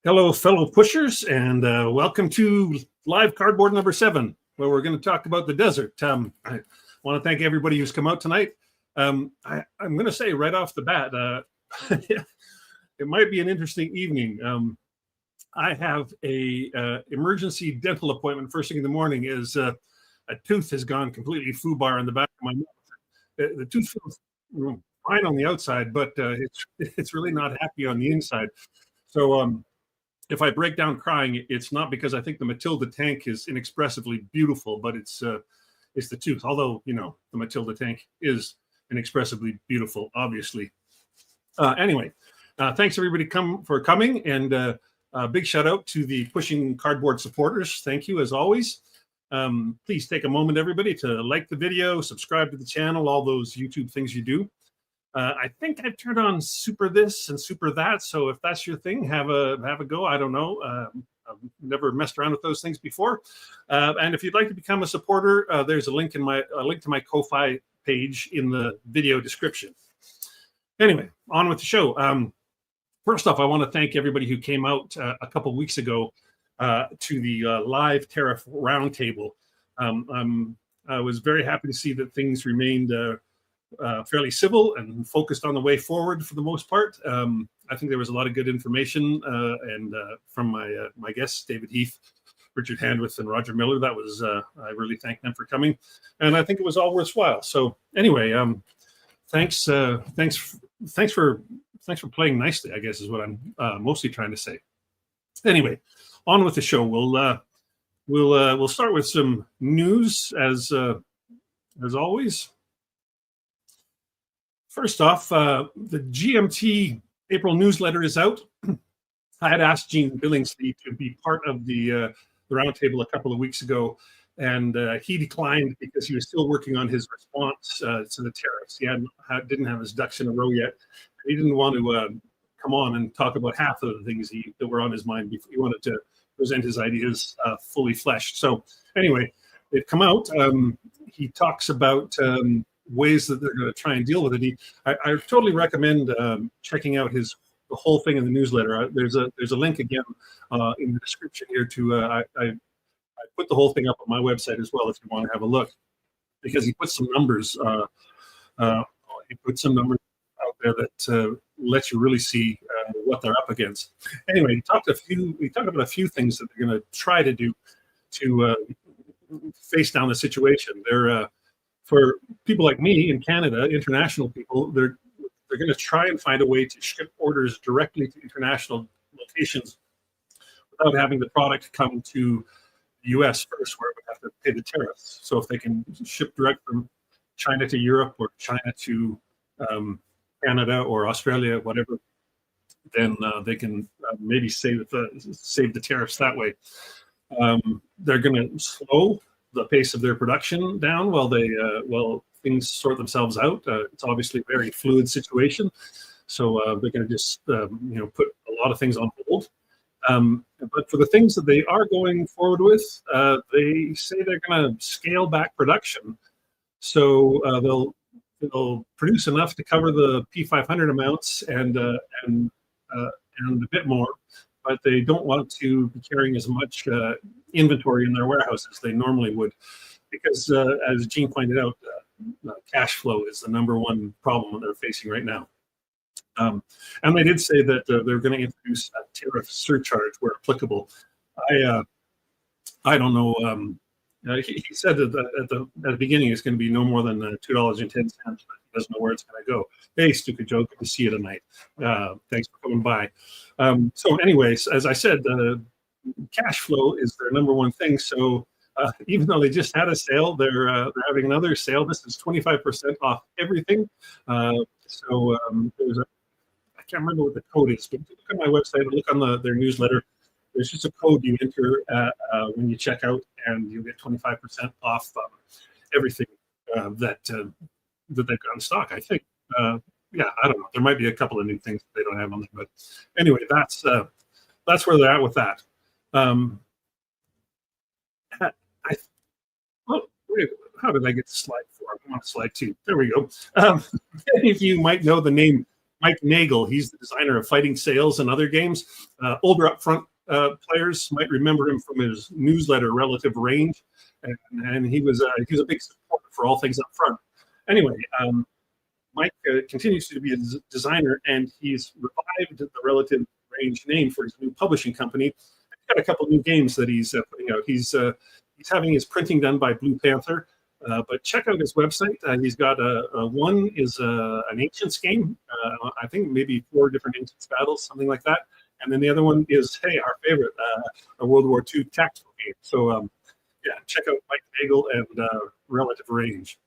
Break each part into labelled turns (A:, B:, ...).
A: Hello, fellow pushers, and welcome to live cardboard number 7, where we're going to talk about the desert. I want to thank everybody who's come out tonight. I'm going to say right off the bat, it might be an interesting evening. I have a emergency dental appointment first thing in the morning. Is a tooth has gone completely foobar in the back of my mouth. The tooth feels fine on the outside, but it's really not happy on the inside. So if I break down crying, it's not because I think the Matilda tank is inexpressively beautiful, but it's the tooth. Although, you know, the Matilda tank is inexpressively beautiful, obviously. Anyway, thanks everybody for coming, and a big shout out to the Pushing Cardboard supporters. Thank you as always. Please take a moment, everybody, to like the video, subscribe to the channel, all those YouTube things you do. I think I've turned on super this and super that. So if that's your thing, have a go. I don't know. I've never messed around with those things before. And if you'd like to become a supporter, there's a link to my Ko-Fi page in the video description. Anyway, on with the show. First off, I want to thank everybody who came out a couple weeks ago to the live tariff roundtable. I was very happy to see that things remained fairly civil and focused on the way forward for the most part. I think there was a lot of good information and from my guests, David Heath, Richard Handwith, and Roger Miller. That was I really thank them for coming, and I think it was all worthwhile. So anyway, thanks for playing nicely, I guess is what I'm mostly trying to say. Anyway, on with the show. We'll start with some news as always. First off, the GMT April newsletter is out. I had asked Gene Billingsley to be part of the roundtable a couple of weeks ago, and he declined because he was still working on his response to the tariffs. He didn't have his ducks in a row yet. He didn't want to come on and talk about half of the things that were on his mind. He wanted to present his ideas fully fleshed. So anyway, they've come out. He talks about ways that they're going to try and deal with it. I totally recommend checking out the whole thing in the newsletter. There's a link again in the description here to I put the whole thing up on my website as well if you want to have a look, because he put some numbers out there that lets you really see what they're up against. Anyway, he talked about a few things that they're going to try to do to face down the situation. They're for people like me in Canada, international people, they're going to try and find a way to ship orders directly to international locations without having the product come to the U.S. first, where it would have to pay the tariffs. So if they can ship direct from China to Europe or China to Canada or Australia, whatever, then they can maybe save the tariffs that way. They're going to slow the pace of their production down while things sort themselves out. It's obviously a very fluid situation, so they're going to just put a lot of things on hold. But for the things that they are going forward with, they say they're going to scale back production. So they'll produce enough to cover the P500 amounts and a bit more, but they don't want to be carrying as much inventory in their warehouses as they normally would, because as Gene pointed out, cash flow is the number one problem that they're facing right now. And they did say that they're going to introduce a tariff surcharge where applicable. I don't know. He said that at the beginning it's going to be no more than $2.10, but he doesn't know where it's going to go. Hey, stupid joke, good to see you tonight. Thanks for coming by. So anyways, as I said, cash flow is their number one thing. So even though they just had a sale, they're having another sale. This is 25% off everything. So I can't remember what the code is, but look at my website and look on their newsletter. There's just a code you enter when you check out, and you get 25% off everything that they've got in stock. I think, I don't know. There might be a couple of new things that they don't have on there, but anyway, that's where they're at with that. How did I get to slide 4? I'm on slide 2. There we go. Many of you might know the name Mike Nagel, he's the designer of Fighting Sales and other games. Older Upfront players might remember him from his newsletter, Relative Range, and he was a big supporter for all things up front. Anyway, Mike continues to be a designer, and he's revived the Relative Range name for his new publishing company. He's got a couple new games that he's putting out. He's having his printing done by Blue Panther, but check out his website. He's got one is an Ancients game. I think maybe 4 different Ancients battles, something like that. And then the other one is, hey, our favorite, a World War II tactical game. So yeah, check out Mike Nagel and Relative Range.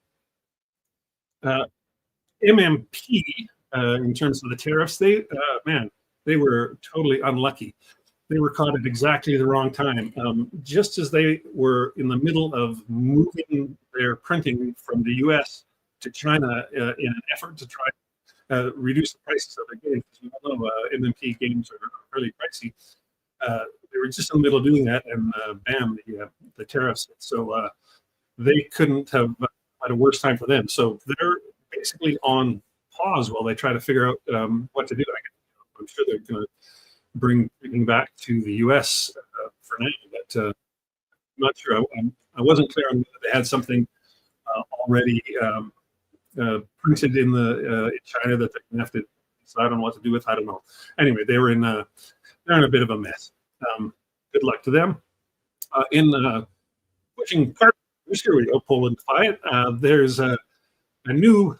A: MMP, in terms of the tariffs, they were totally unlucky. They were caught at exactly the wrong time. Just as they were in the middle of moving their printing from the US to China in an effort to try reduce the prices of the games. As we all know, MMP games are fairly pricey. They were just in the middle of doing that, and bam, the tariffs. So they couldn't have had a worse time for them. So they're basically on pause while they try to figure out what to do. I'm sure they're going to bring everything back to the U.S. For now, but I'm not sure. I wasn't clear on whether they had something already printed in China that they're going to have to decide on what to do with. I don't know. Anyway, they're in a bit of a mess. Good luck to them. In pushing partners, here we go, Poland Defiant. There's a new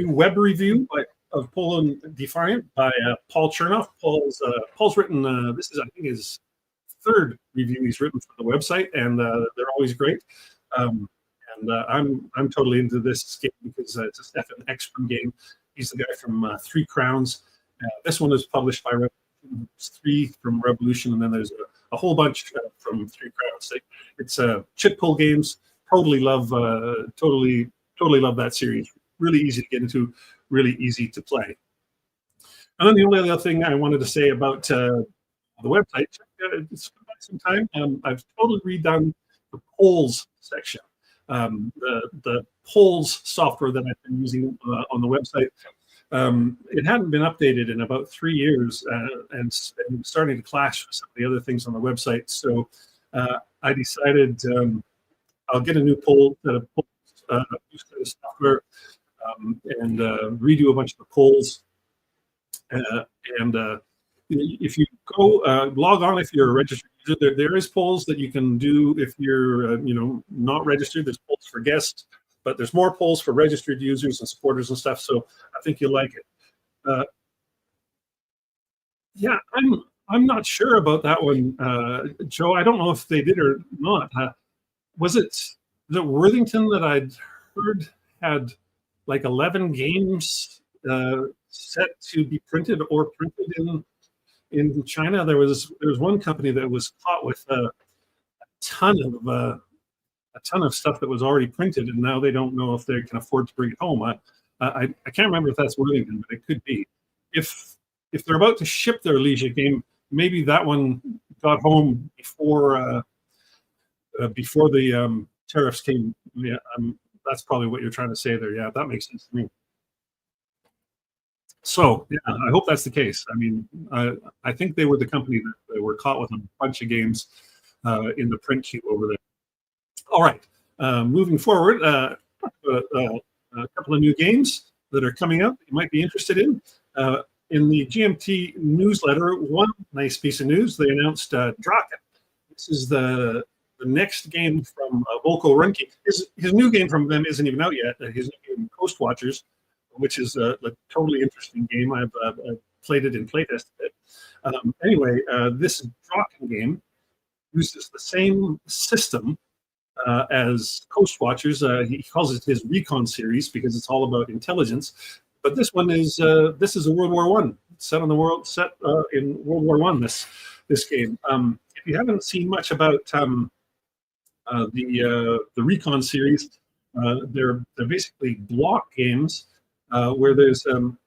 A: web review of Poland Defiant by Paul Chernoff. Paul's written. This is, I think, his 3rd review he's written for the website, and they're always great. And I'm totally into this game because it's a Stefan Ekstrom game. He's the guy from 3 Crowns. This one is published by Revolution, 3 from Revolution, and then there's a whole bunch from 3 Crowns. It's chip pull games. Totally love that series. Really easy to get into, really easy to play. And then the only other thing I wanted to say about the website, it's been some time. I've totally redone the polls section. The polls software that I've been using on the website, it hadn't been updated in about 3 years, and starting to clash with some of the other things on the website. So I decided I'll get a new poll set of polls, use the software, and redo a bunch of the polls. And if you go log on, if you're a registered user, there is polls that you can do if you're not registered. There's polls for guests, but there's more polls for registered users and supporters and stuff. So I think you'll like it. Yeah, I'm not sure about that one, Joe. I don't know if they did or not. Was it Worthington that I'd heard had like 11 games set to be printed or printed in China? There was one company that was caught with a ton of stuff that was already printed, and now they don't know if they can afford to bring it home. I can't remember if that's Worthington, but it could be. If they're about to ship their Leisure game, maybe that one got home before the tariffs came. Yeah, that's probably what you're trying to say there. Yeah, that makes sense to me. So yeah, I hope that's the case. I mean, I think they were the company that were caught with a bunch of games in the print queue over there. All right, moving forward, a couple of new games that are coming up you might be interested in. In the GMT newsletter, one nice piece of news, they announced Draken. This is the next game from Volko Ruhnke. His new game from them isn't even out yet. His new game, Coast Watchers, which is a totally interesting game. I've played it in playtest a bit. Anyway, this Draken game uses the same system as Coast Watchers. He calls it his Recon series because it's all about intelligence. But this one is a World War I, set in World War I. This game. If you haven't seen much about the Recon series, they're basically block games where there's an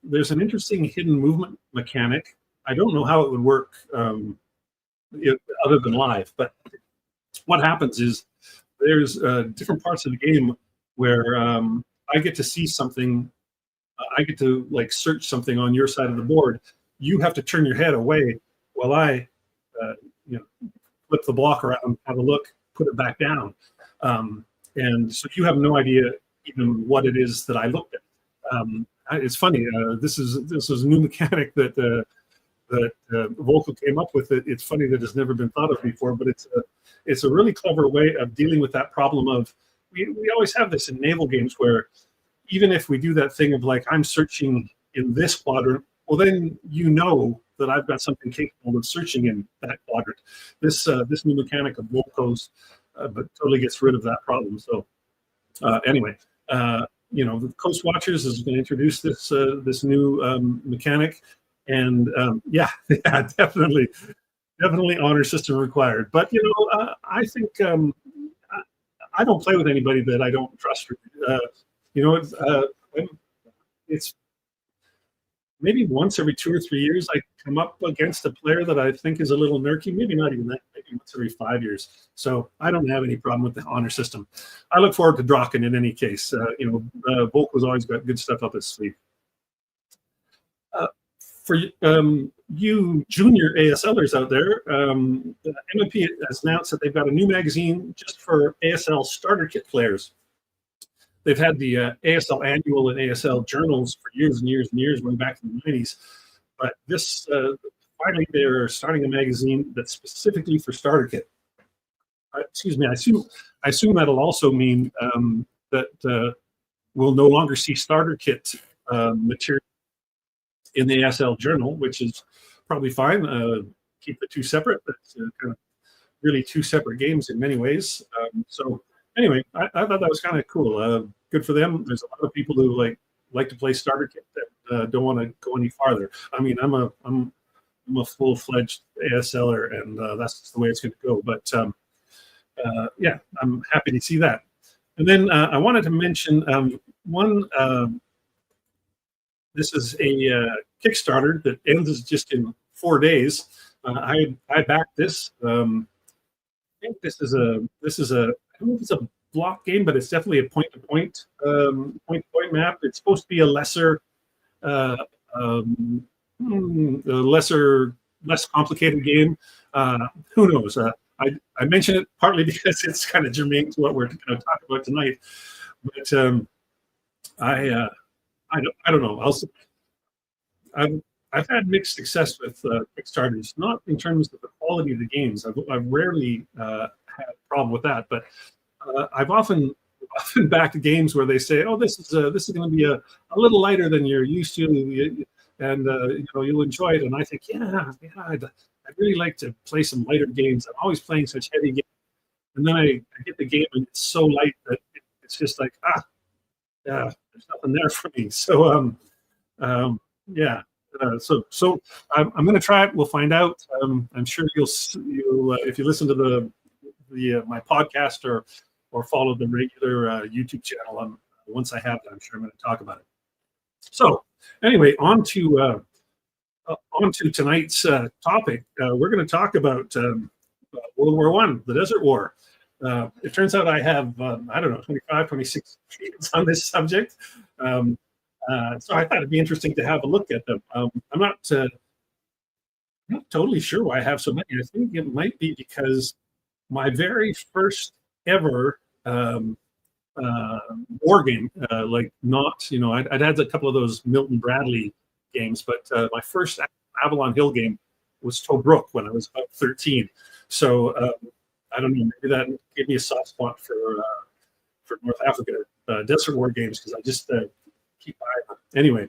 A: interesting hidden movement mechanic. I don't know how it would work other than live, but what happens is there's different parts of the game where I get to see something I get to like search something on your side of the board. You have to turn your head away while I, you know, flip the block around, have a look, put it back down. And so you have no idea even what it is that I looked at. It's funny. This is a new mechanic that Volko came up with. It's funny that it's never been thought of before, but it's a really clever way of dealing with that problem of we always have this in naval games where even if we do that thing of like I'm searching in this quadrant, well then you know that I've got something capable of searching in that quadrant. This new mechanic of Volko's but totally gets rid of that problem. So anyway, you know, the Coast Watchers is going to introduce this new mechanic, and yeah, definitely honor system required. But you know, I think I don't play with anybody that I don't trust. You know, it's maybe once every 2 or 3 years I come up against a player that I think is a little nerky. Maybe not even that. Maybe once every 5 years. So I don't have any problem with the honor system. I look forward to Draken in any case. You know, Volko's always got good stuff up his sleeve. For you junior ASLers out there, the MMP has announced that they've got a new magazine just for ASL starter kit players. They've had the ASL Annual and ASL Journals for years and years and years, going back to the 90s. But this, finally, they're starting a magazine that's specifically for starter kit. Excuse me, I assume that'll also mean that we'll no longer see starter kit material in the ASL Journal, which is probably fine. Keep the two separate. That's kind of really two separate games in many ways. So anyway, I thought that was kind of cool. Good for them. There's a lot of people who like to play starter kit that don't want to go any farther. I mean, I'm a full-fledged ASLer, and that's just the way it's going to go. But yeah, I'm happy to see that. And then I wanted to mention one. This is a Kickstarter that ends just in 4 days. I backed this. I think this is a I don't know if it's a block game, but it's definitely a point-to-point map. It's supposed to be a lesser, less complicated game. Who knows? I mention it partly because it's kind of germane to what we're going to talk about tonight. But I don't know. I've had mixed success with Kickstarters, not in terms of the quality of the games. I've rarely had a problem with that, but I've often backed games where they say, "Oh, this is going to be a little lighter than you're used to, and you know, you'll enjoy it." And I think, yeah, I'd really like to play some lighter games. I'm always playing such heavy games, and then I get the game and it's so light that it's just like, yeah, there's nothing there for me. So yeah. So I'm going to try it. We'll find out. I'm sure you'll if you listen to my podcast or follow the regular YouTube channel. Once I have that, I'm sure I'm going to talk about it. So anyway, on to tonight's topic. We're going to talk about World War I, the Desert War. It turns out I have, I don't know, 25, 26 videos on this subject. So I thought it'd be interesting to have a look at them. I'm not totally sure why I have so many. I think it might be because my very first ever war game, like not, you know, I'd had a couple of those Milton Bradley games, but my first Avalon Hill game was Tobruk when I was about 13. So I don't know, maybe that gave me a soft spot for North Africa Desert War games, because I just keep eyeing them. Anyway,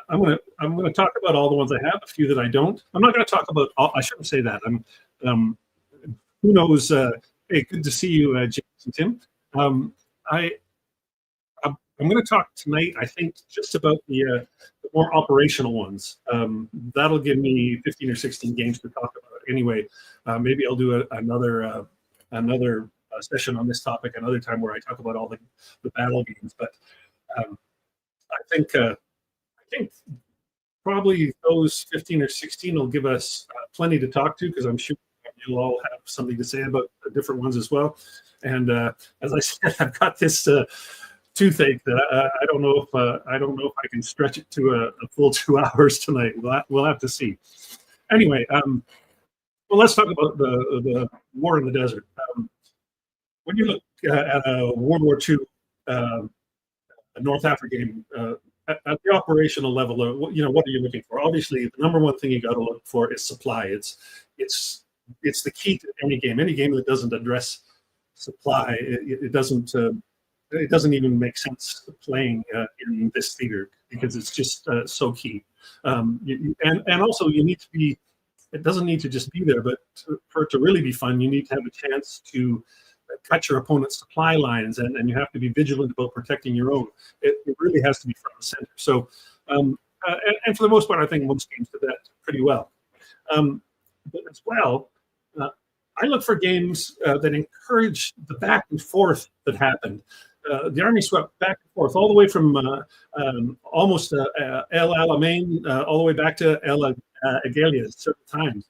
A: I'm gonna talk about all the ones I have. A few that I don't. I'm not gonna talk about all. I shouldn't say that. Who knows? Hey, good to see you, James and Tim. I'm going to talk tonight, I think, just about the more operational ones. That'll give me 15 or 16 games to talk about. Anyway, maybe I'll do another session on this topic another time where I talk about all the battle games. But I think probably those 15 or 16 will give us plenty to talk to, because I'm sure you'll all have something to say about the different ones as well. And as I said, I've got this toothache that I don't know if I can stretch it to a full 2 hours tonight. We'll have to see. Anyway, well, let's talk about the war in the desert. When you look at a World War II North Africa game, at the operational level, what are you looking for? Obviously, the number one thing you got to look for is supply. It's the key to any game. Any game that doesn't address supply, it doesn't even make sense playing in this theater, because it's just so key. And also you need to be. It doesn't need to just be there, but for it to really be fun, you need to have a chance to cut your opponent's supply lines, and you have to be vigilant about protecting your own. It really has to be front and center. So, and for the most part, I think most games do that pretty well. But as well, I look for games that encourage the back and forth that happened. The Army swept back and forth all the way from almost El Alamein all the way back to El Aghelia certain times.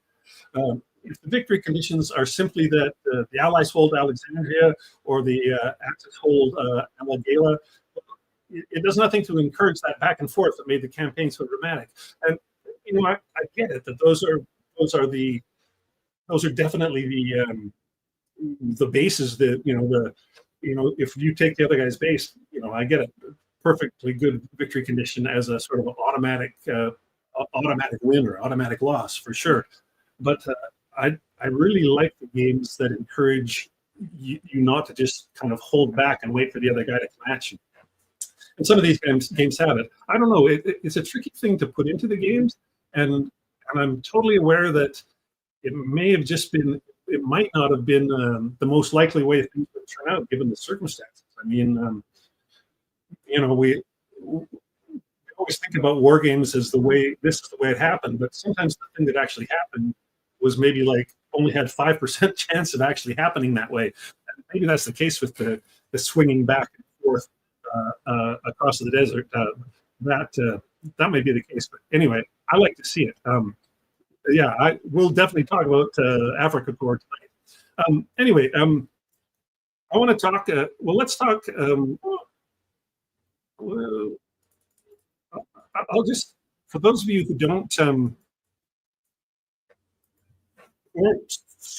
A: If the victory conditions are simply that the Allies hold Alexandria or the Axis hold El Aghelia, it does nothing to encourage that back and forth that made the campaign so dramatic. And I get it that those are definitely the bases that if you take the other guy's base, I get it. Perfectly good victory condition as a sort of automatic win or automatic loss for sure. But I really like the games that encourage you not to just kind of hold back and wait for the other guy to come at you. And some of these games have it. I don't know. It's a tricky thing to put into the games, and I'm totally aware that it might not have been the most likely way things would turn out given the circumstances. I mean, we always think about war games as this is the way it happened, but sometimes the thing that actually happened was maybe only had 5% chance of actually happening that way. And maybe that's the case with the swinging back and forth across the desert. That may be the case, but anyway, I like to see it. Yeah, we'll definitely talk about Africa Corps tonight. Anyway, I want to talk. Let's talk. I'll just, for those of you who aren't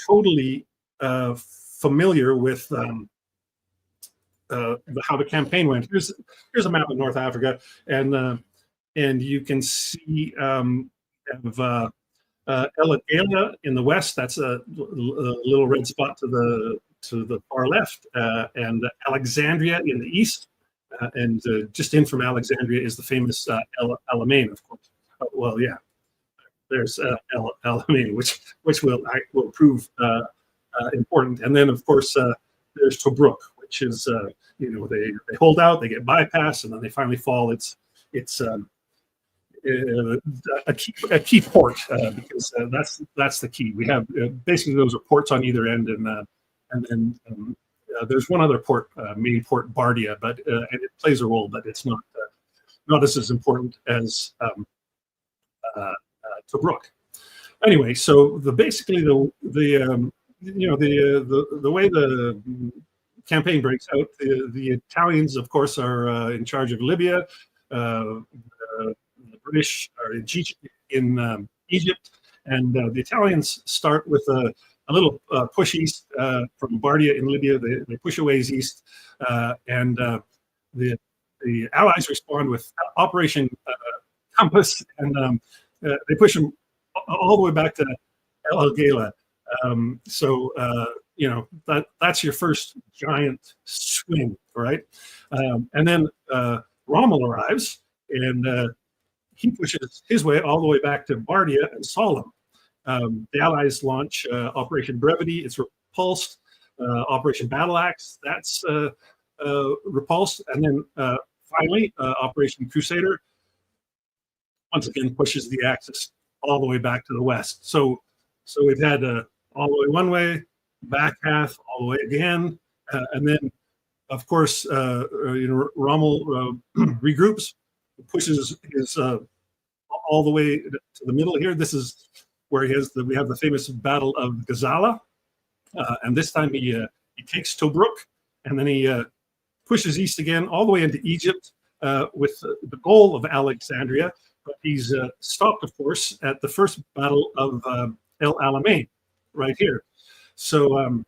A: totally familiar with how the campaign went. Here's a map of North Africa, and you can see have El Aghelia in the west. That's a little red spot to the far left, and Alexandria in the east. And just in from Alexandria is the famous El Alamein, of course. Well, yeah, there's El Alamein, which will prove important. And then, of course, there's Tobruk, which is they hold out, they get bypassed, and then they finally fall. It's a key port because that's the key. We have basically those are ports on either end, and then there's one other port, main port, Bardia, but and it plays a role, but it's not as important as Tobruk. Anyway, so basically the way the campaign breaks out, the Italians, of course, are in charge of Libya. The British are in Egypt, and the Italians start with a little push east from Bardia in Libya. They push a ways east, and the Allies respond with Operation Compass, and they push them all the way back to El Agheila. That's your first giant swing, right? And then Rommel arrives, and he pushes his way all the way back to Bardia and Sollum. The Allies launch Operation Brevity. It's repulsed. Operation Battle Axe, that's repulsed. And then finally, Operation Crusader, once again, pushes the Axis all the way back to the west. So we've had all the way one way, back half, all the way again. And then, of course, Rommel regroups, pushes his all the way to the middle here. This is where we have the famous Battle of Gazala, and this time he takes Tobruk, and then he pushes east again, all the way into Egypt with the goal of Alexandria. But he's stopped, of course, at the first battle of El Alamein, right here. So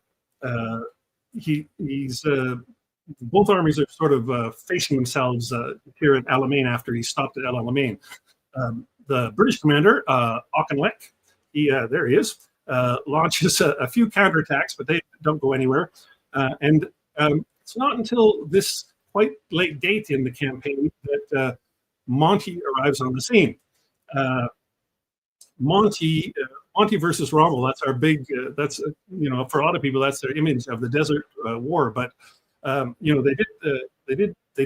A: he's both armies are sort of facing themselves here at Alamein after he stopped at El Alamein. The British commander, Auchinleck, there he is, launches a few counterattacks, but they don't go anywhere. And it's not until this quite late date in the campaign that Monty arrives on the scene. Monty versus Rommel. That's our big. That's for a lot of people, that's their image of the Desert War. But they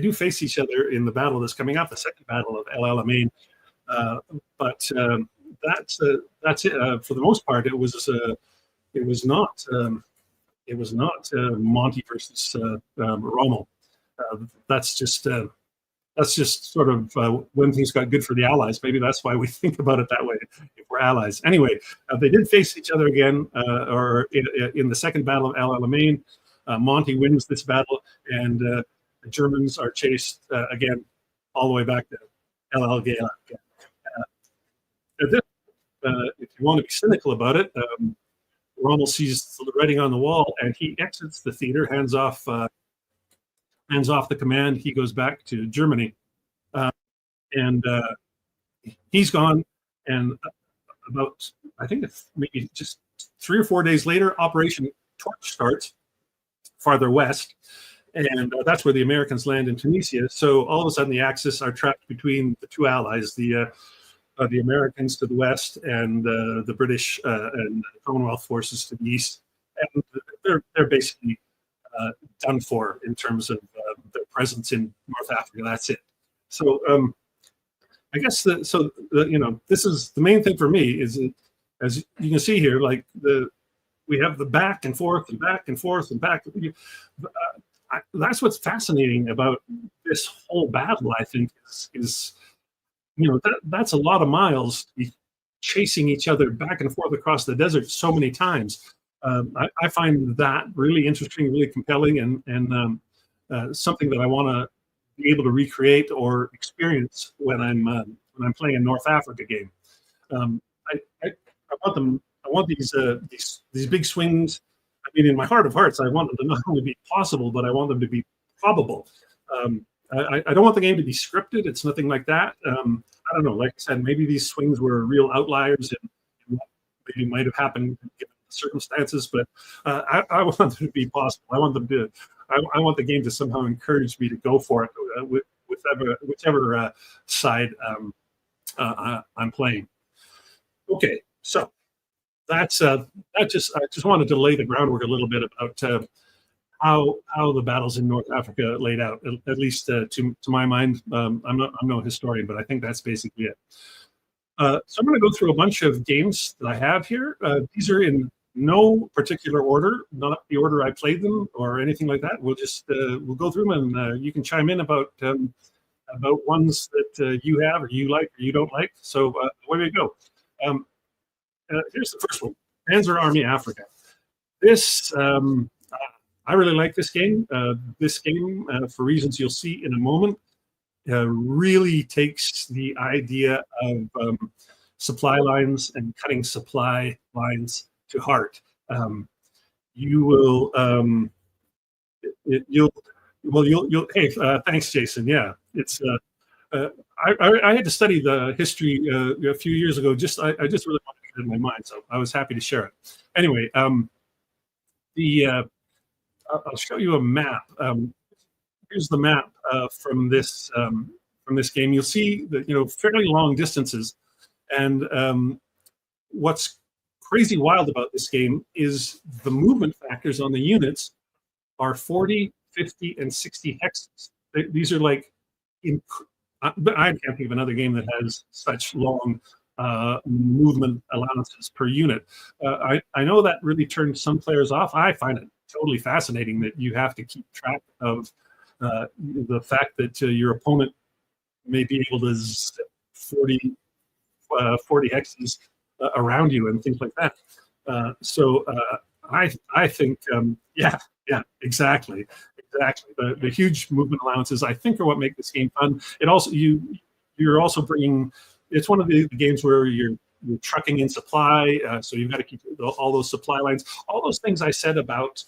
A: do face each other in the battle that's coming up, the second battle of El Alamein. But that's it. For the most part, it was not Monty versus Rommel. That's just sort of when things got good for the Allies. Maybe that's why we think about it that way, if we're allies. Anyway, they did face each other again, or in the second battle of El Alamein. Monty wins this battle, and the Germans are chased again all the way back to El Alamein. If you want to be cynical about it, Rommel sees the writing on the wall, and he exits the theater, hands off the command. He goes back to Germany, and he's gone. And about, I think it's maybe just 3 or 4 days later, Operation Torch starts farther west, and that's where the Americans land in Tunisia. So all of a sudden, the Axis are trapped between the two allies, the Americans to the west and the British and Commonwealth forces to the east, and they're basically done for in terms of their presence in North Africa. That's it. So I guess this is the main thing for me is, as you can see here, like we have the back and forth and back and forth and back. That's what's fascinating about this whole battle. I think is that's a lot of miles chasing each other back and forth across the desert so many times. I find that really interesting, really compelling, and something that I want to be able to recreate or experience when I'm playing a North Africa game. I want these big swings. I mean, in my heart of hearts, I want them to not only be possible, but I want them to be probable. I don't want the game to be scripted. It's nothing like that. I don't know. Like I said, maybe these swings were real outliers and what maybe might have happened given the circumstances. But I want them to be possible. I want the game to somehow encourage me to go for it, whichever side I'm playing. Okay, so I just wanted to lay the groundwork a little bit about how the battles in North Africa laid out, at least to my mind. I'm no historian, but I think that's basically it. So I'm going to go through a bunch of games that I have here. These are in no particular order, not the order I played them or anything like that. We'll just we'll go through them, and you can chime in about ones that you have or you like or you don't like. So away we go. Here's the first one: Panzer Armee Afrika. This I really like this game. For reasons you'll see in a moment, really takes the idea of supply lines and cutting supply lines to heart. You will, you'll. Hey, thanks, Jason. Yeah, it's. I had to study the history a few years ago. I just really wanted to get it in my mind, so I was happy to share it. Anyway, I'll show you a map. Here's the map from this game. You'll see that fairly long distances, and what's crazy wild about this game is the movement factors on the units are 40, 50, and 60 hexes. These are like, but I can't think of another game that has such long movement allowances per unit. I know that really turned some players off. I find it totally fascinating that you have to keep track of the fact that your opponent may be able to zip 40 hexes around you and things like that. So I think, yeah, exactly. exactly. The huge movement allowances, I think, are what make this game fun. It also you're also bringing. It's one of the games where you're trucking in supply, so you've got to keep all those supply lines. All those things I said about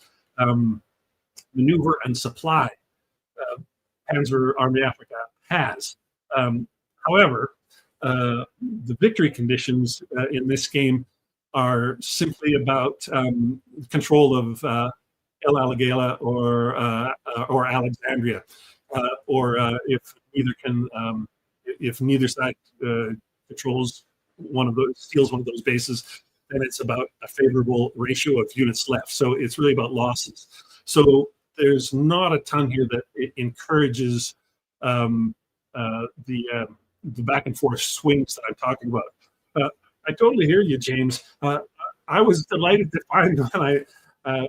A: maneuver and supply, Panzer Armee Afrika has. However, the victory conditions in this game are simply about control of El Alagala or Alexandria, or if neither side controls steals one of those bases, then it's about a favorable ratio of units left. So it's really about losses. So there's not a ton here that encourages the back and forth swings that I'm talking about. I totally hear you, James. I was delighted to find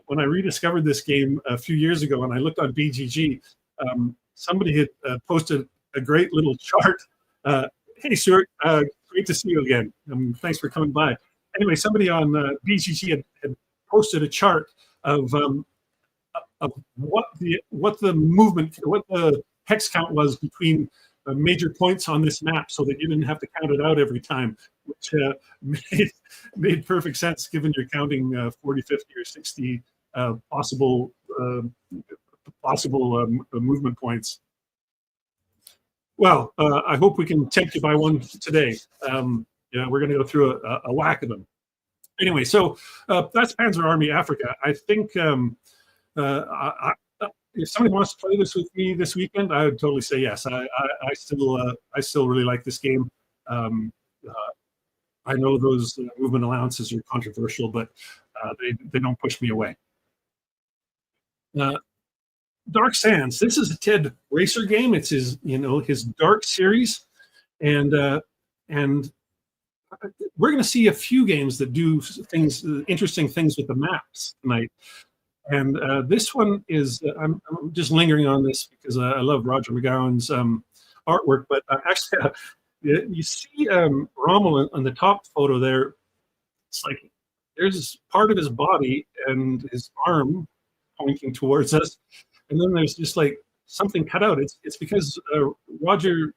A: when I rediscovered this game a few years ago, and I looked on BGG, somebody had posted a great little chart. Hey, Stuart, great to see you again. Thanks for coming by. Anyway, somebody on BGG had posted a chart of what the movement, what the hex count was between major points on this map, so that you didn't have to count it out every time, which made perfect sense given you're counting 40, 50, or 60 possible movement points. Well, I hope we can tempt you by one today. Yeah, we're going to go through a whack of them. Anyway, so that's Panzer Armee Afrika. I think if somebody wants to play this with me this weekend, I would totally say yes. I still really like this game. I know those movement allowances are controversial, but they don't push me away. Dark Sands. This is a Ted Racer game. It's his Dark series, and we're going to see a few games that do interesting things with the maps tonight. And this one is, I'm just lingering on this because I love Roger McGowan's artwork, but actually, you see Rommel on the top photo there. It's like there's part of his body and his arm pointing towards us, and then there's just like something cut out. It's because Roger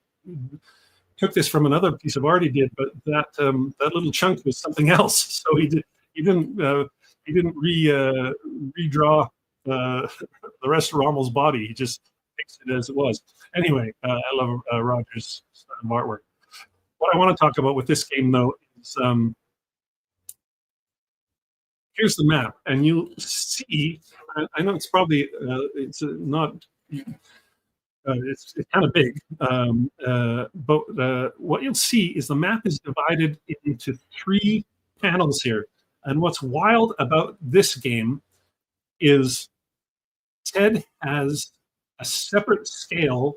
A: took this from another piece of art he did, but that little chunk was something else. So he didn't redraw the rest of Rommel's body. He just fixed it as it was. Anyway, I love Roger's artwork. What I want to talk about with this game, though, is here's the map, and you'll see. I know it's probably it's not. It's kind of big, but what you'll see is the map is divided into 3 panels here. And what's wild about this game is Ted has a separate scale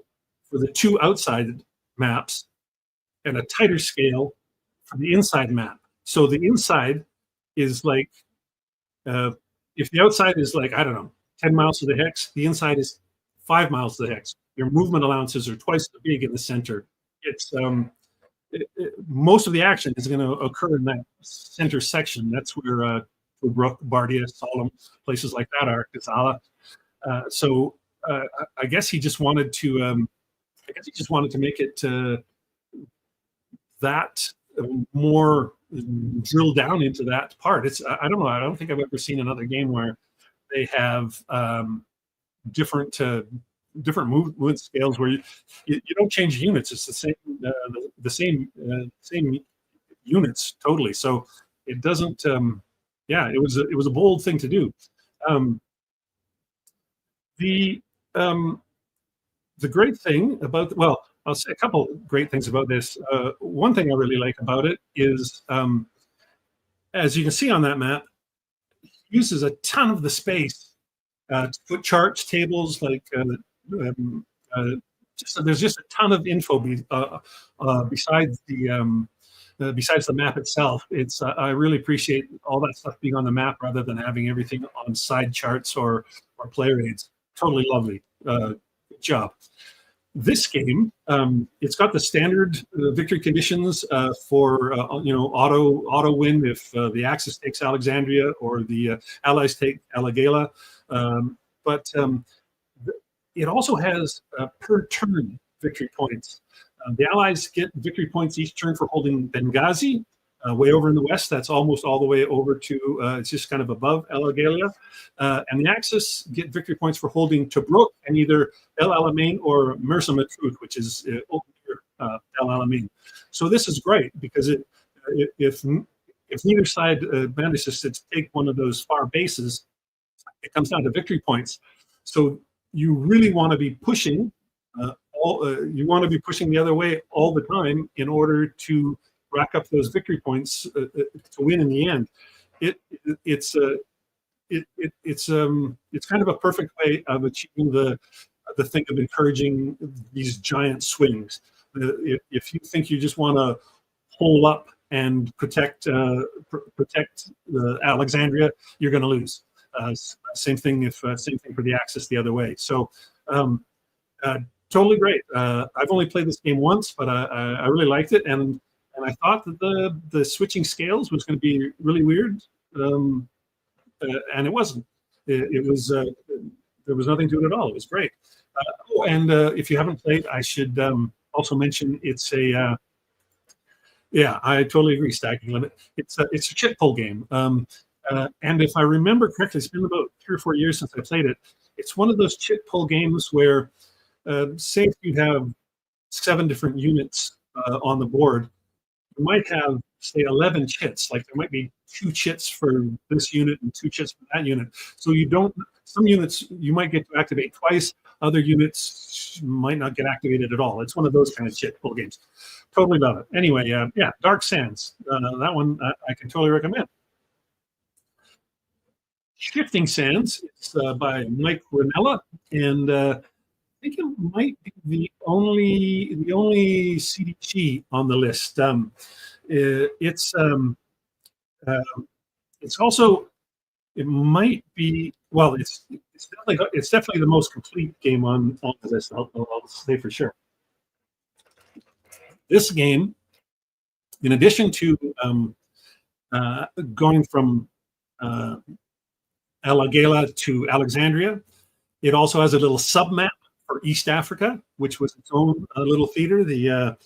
A: for the 2 outside maps and a tighter scale for the inside map. So the inside is like, if the outside is like, I don't know, 10 miles to the hex, the inside is 5 miles to the hex. Your movement allowances are twice as big in the center. It's most of the action is going to occur in that center section. That's where Brook, Bardia, Solemn, places like that are. Gazala. So I guess he just wanted to. Make it that more drill down into that part. I don't know. I don't think I've ever seen another game where they have different movement scales where you don't change units. It's the same units totally. So it doesn't. It was a bold thing to do. The great thing about I'll say a couple great things about this. One thing I really like about it is, as you can see on that map, it uses a ton of the space to put charts, tables, like there's just a ton of info besides the map itself. I really appreciate all that stuff being on the map rather than having everything on side charts or play aids. Totally lovely. Good job. This game, it's got the standard victory conditions for auto win if the Axis takes Alexandria or the Allies take Alagala. But it also has per turn victory points. The Allies get victory points each turn for holding Benghazi, way over in the west. That's almost all the way over to, it's just kind of above El Agheila. And the Axis get victory points for holding Tobruk and either El Alamein or Mersa Matruh, which is El Alamein. So this is great because if neither side manages to take one of those far bases, it comes down to victory points. So you really want to be pushing you want to be pushing the other way all the time in order to rack up those victory points to win in the end. It's kind of a perfect way of achieving the thing of encouraging these giant swings. If you think you just want to hole up and protect Alexandria, you're going to lose. Same thing for the Axis the other way. So totally great. I've only played this game once, but I really liked it, and I thought that the switching scales was going to be really weird, and it wasn't. It was there was nothing to it at all. It was great. And if you haven't played, I should also mention it's a yeah, I totally agree. Stacking Limit. It's a chit pull game. And if I remember correctly, it's been about 3 or 4 years since I played it. It's one of those chit pull games where, say, if you have 7 different units on the board, you might have, say, 11 chits. Like there might be 2 chits for this unit and 2 chits for that unit. So you don't. Some units you might get to activate twice. Other units might not get activated at all. It's one of those kind of chit pull games. Totally love it. Anyway, yeah, Dark Sands. That one I can totally recommend. Shifting Sands. It's by Mike Ranella, and I think it might be the only CDG on the list. It's also, it might be, well, it's definitely the most complete game on the list. I'll say for sure. This game, in addition to going from El Agheila to Alexandria, it also has a little submap for East Africa, which was its own little theater. And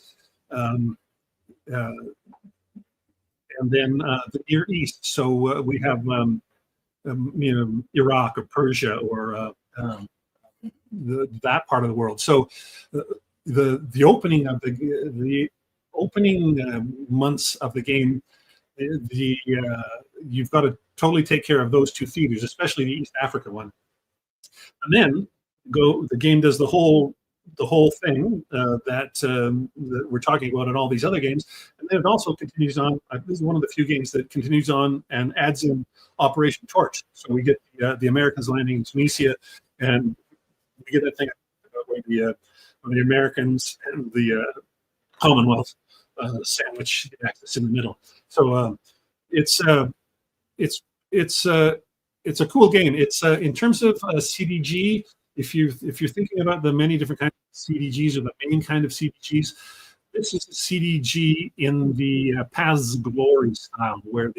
A: then the Near East. So we have Iraq or Persia or that part of the world. So the opening of the opening months of the game, you've got to totally take care of those 2 theaters, especially the East Africa one. And then the game does the whole thing that we're talking about in all these other games, and then it also continues on. This is one of the few games that continues on and adds in Operation Torch. So we get the Americans landing in Tunisia, and we get that thing where the Americans and the Commonwealth sandwich the Axis in the middle. So it's a cool game. It's in terms of CDG. If you're thinking about the many different kinds of CDGs or the main kind of CDGs, this is a CDG in the Paths Glory style, where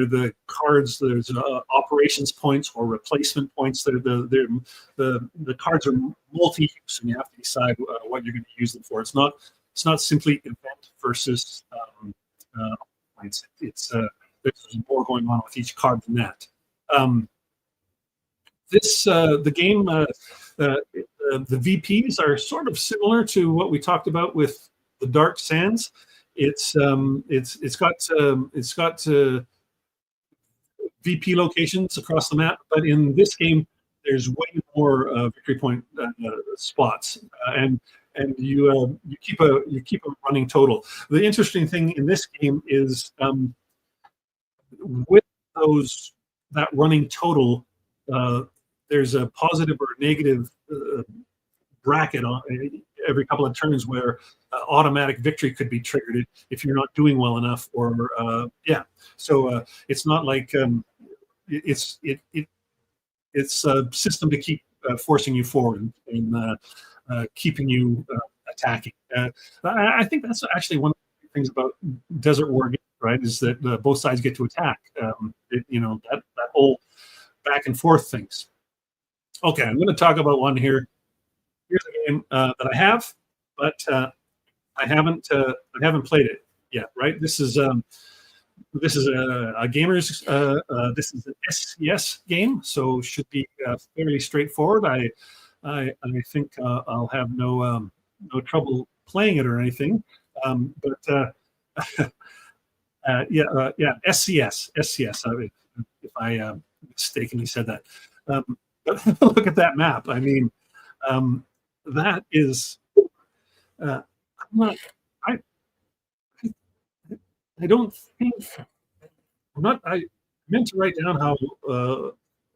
A: the cards, there's operations points or replacement points. The cards are multi-use, and you have to decide what you're going to use them for. It's not simply event versus points. There's more going on with each card than that. The game, the VPs are sort of similar to what we talked about with the Dark Sands. It's got VP locations across the map, but in this game, there's way more victory point spots, and you keep a running total. The interesting thing in this game is with that running total, there's a positive or negative bracket on every couple of turns where automatic victory could be triggered if you're not doing well enough, or So it's not like it's a system to keep forcing you forward and keeping you attacking. I think that's actually one of the things about Desert War games, right? Is that both sides get to attack. That whole back and forth things. Okay, I'm going to talk about one here. Here's a game that I have, but I haven't played it yet. Right? This is a gamer's. This is an SCS game, so should be fairly straightforward. I think I'll have no trouble playing it or anything. But yeah, SCS. If I mistakenly said that. But look at that map. I mean, that is. I'm not. I. I don't think. I'm not. I meant to write down how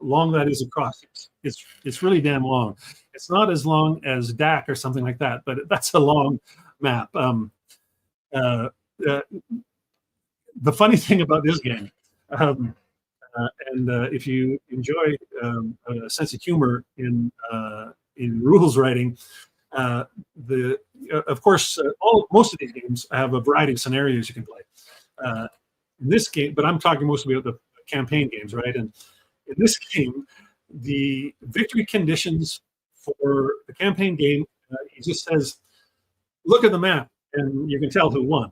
A: long that is across. It's really damn long. It's not as long as DAC or something like that, but that's a long map. Uh, the funny thing about this game, and if you enjoy a sense of humor in rules writing, of course most of these games have a variety of scenarios you can play. In this game, but I'm talking mostly about the campaign games, right? And in this game, the victory conditions for the campaign game, he just says, "Look at the map, and you can tell who won."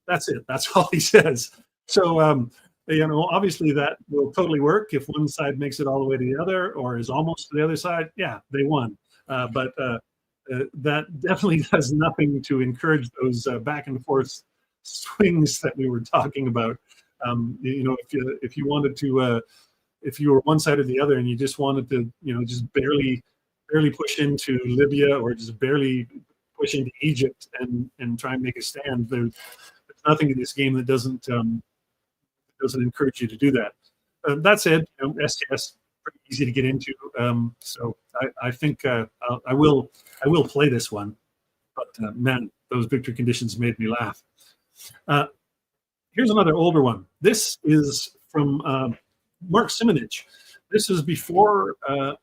A: That's it. That's all he says. So, obviously that will totally work if one side makes it all the way to the other or is almost to the other side. Yeah, they won. But that definitely does nothing to encourage those back and forth swings that we were talking about. If you wanted to, if you were one side or the other, and you just wanted to, just barely push into Libya or just barely push into Egypt and try and make a stand, there's nothing in this game that doesn't encourage you to do that. That said, STS pretty easy to get into, so I think I will play this one. But man, those victory conditions made me laugh. Here's another older one. This is from Mark Simonich. This is before. I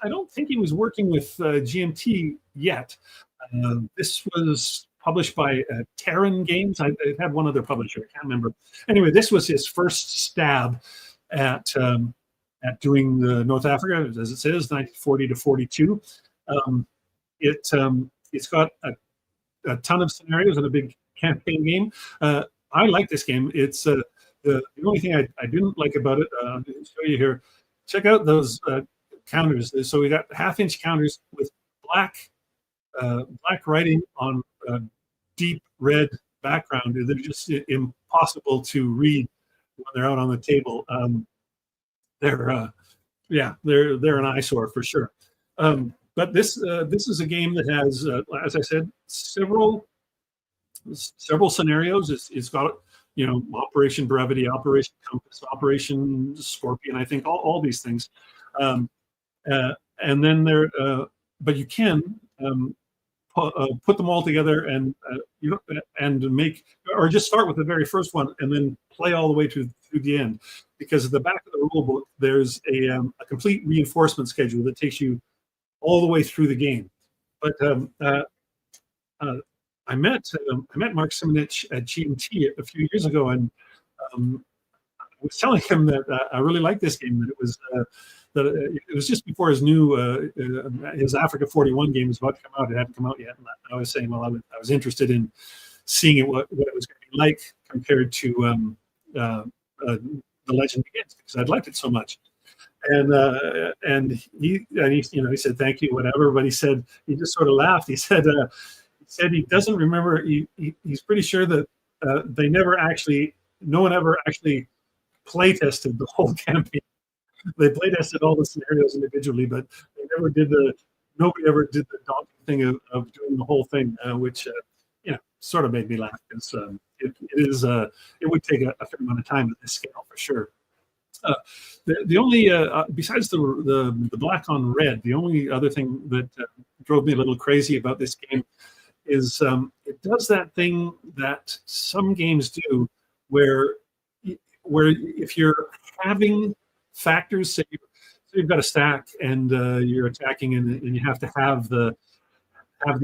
A: don't think he was working with GMT yet. This was published by Terran Games. It had one other publisher. I can't remember. Anyway, this was his first stab at doing the North Africa, as it says, 1940 to 42. It's got a ton of scenarios and a big campaign game. I like this game. It's the only thing I didn't like about it. I'm going to show you here. Check out those counters. So we got half-inch counters with black writing on deep red background. They're just impossible to read when they're out on the table. They're an eyesore for sure. But this is a game that has, as I said, several scenarios. It's got Operation Brevity, Operation Compass, Operation Scorpion. I think all these things, and then but you can put them all together and make, or just start with the very first one and then play all the way through the end, because at the back of the rule book there's a complete reinforcement schedule that takes you all the way through the game. But I met Mark Simonich at GMT a few years ago, and I was telling him that I really liked this game. That it was just before his new his Afrika 41 game was about to come out. It hadn't come out yet, and I was saying, well, I was interested in seeing what it was going to be like compared to The Legend Begins, because I'd liked it so much. And he said thank you, whatever. But he just sort of laughed. He said he doesn't remember. He's pretty sure that no one ever actually play tested the whole campaign. They play tested all the scenarios individually, but nobody ever did the daunting thing of doing the whole thing, which sort of made me laugh, because it would take a fair amount of time at this scale for sure. The only besides the black on red, the only other thing that drove me a little crazy about this game is it does that thing that some games do, where if you're having factors, say you've got a stack and you're attacking and you have to have the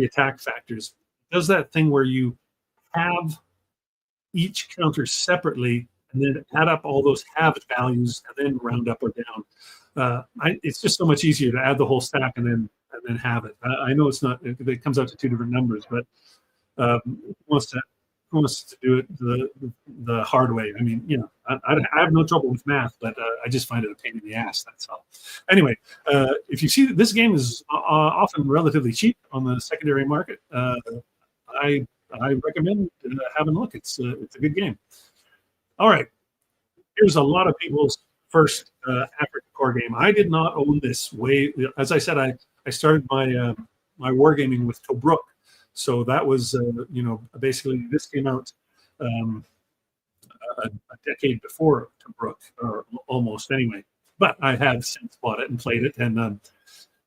A: attack factors. It does that thing where you have each counter separately and then add up all those halved values and then round up or down. It's just so much easier to add the whole stack and then have it. I know it's not, it comes out to two different numbers, but who wants to do it the hard way? I mean, you know, I have no trouble with math, but I just find it a pain in the ass. That's all. Anyway, if you see, this game is often relatively cheap on the secondary market. I recommend having a look. It's a good game. All right, here's a lot of people's first Afrika core game. I did not own this as I said, I started my my wargaming with Tobruk. So that was, you know, basically this came out a decade before Tobruk, or almost anyway. But I have since bought it and played it, and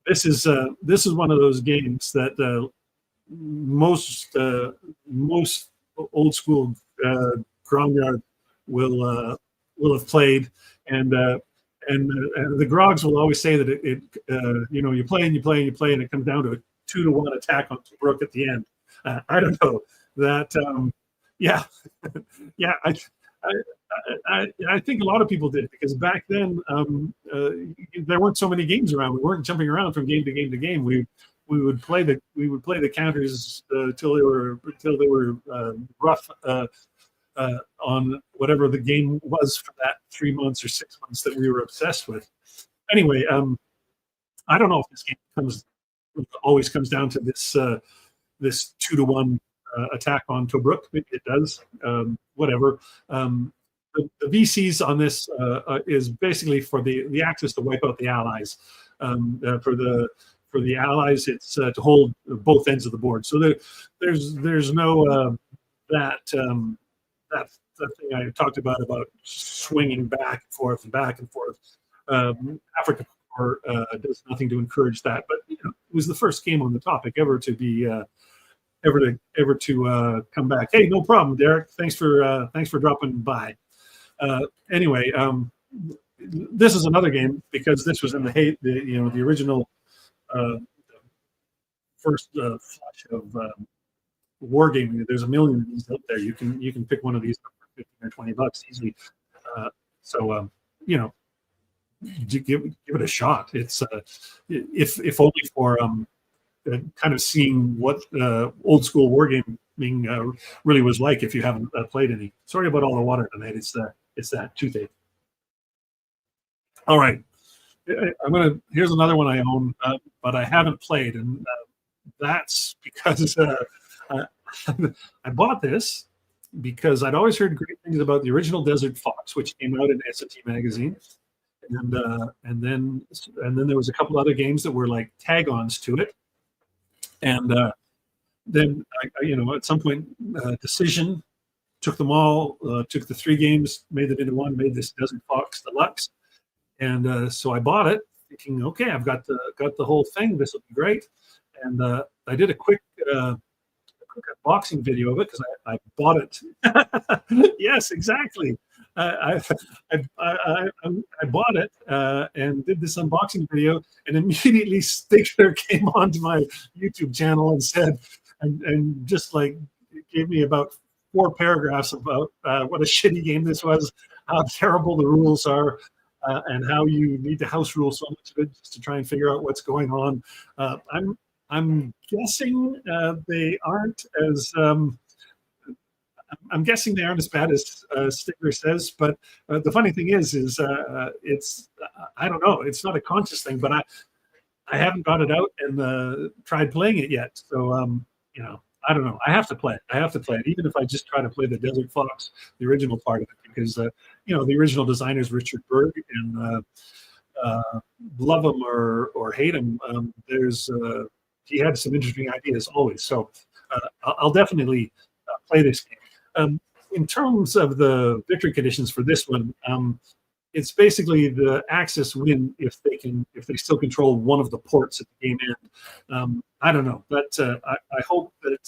A: this is one of those games that most old school groundyard will have played, and the grogs will always say that it you know, you play and you play and you play, and it comes down to a 2-to-1 attack on Tobruk at the end. I don't know that. Yeah, yeah. I think a lot of people did, because back then there weren't so many games around. We weren't jumping around from game to game to game. We would play the counters till they were rough on whatever the game was for that 3 months or 6 months that we were obsessed with. Anyway, I don't know if this game always comes down to this 2-to-1 attack on Tobruk. It does. Whatever. The VCs on this is basically for the Axis to wipe out the Allies. For the Allies, it's to hold both ends of the board. So there's no that thing I talked about swinging back and forth and back and forth. Afrika Core does nothing to encourage that, but you know, it was the first game on the topic ever to be ever to come back. Hey, no problem, Derek. Thanks for dropping by. Anyway, this is another game, because this was in the original first flush of wargaming. There's a million of these out there. You can pick one of these up for $15 or $20 easily. So you know, give it a shot. It's if only for kind of seeing what old school wargaming really was like, if you haven't played any. Sorry about all the water tonight. It's that toothache. All right, here's another one I own, but I haven't played, and that's because I bought this because I'd always heard great things about the original Desert Fox, which came out in S&T magazine, and then there was a couple other games that were like tag-ons to it, and then you know, at some point, Decision took them all, took the 3 games, made them into one, made this Desert Fox Deluxe, and so I bought it, thinking, okay, I've got the whole thing. This will be great, and I did a quick unboxing video of it because I bought it. Yes, exactly. I bought it and did this unboxing video, and immediately Stigler came onto my YouTube channel and said, and just like gave me about 4 paragraphs about what a shitty game this was, how terrible the rules are, and how you need to house rule so much of it just to try and figure out what's going on. I'm guessing they aren't as I'm guessing they aren't as bad as Stigler says. But the funny thing is it's I don't know. It's not a conscious thing, but I haven't got it out and tried playing it yet. So you know, I don't know. I have to play it. I have to play it, even if I just try to play the Desert Fox, the original part of it, because you know, the original designer's Richard Berg, and love him or hate him, he had some interesting ideas always. So I'll definitely play this game. In terms of the victory conditions for this one, it's basically the Axis win if they still control one of the ports at the game end. I don't know, but I hope that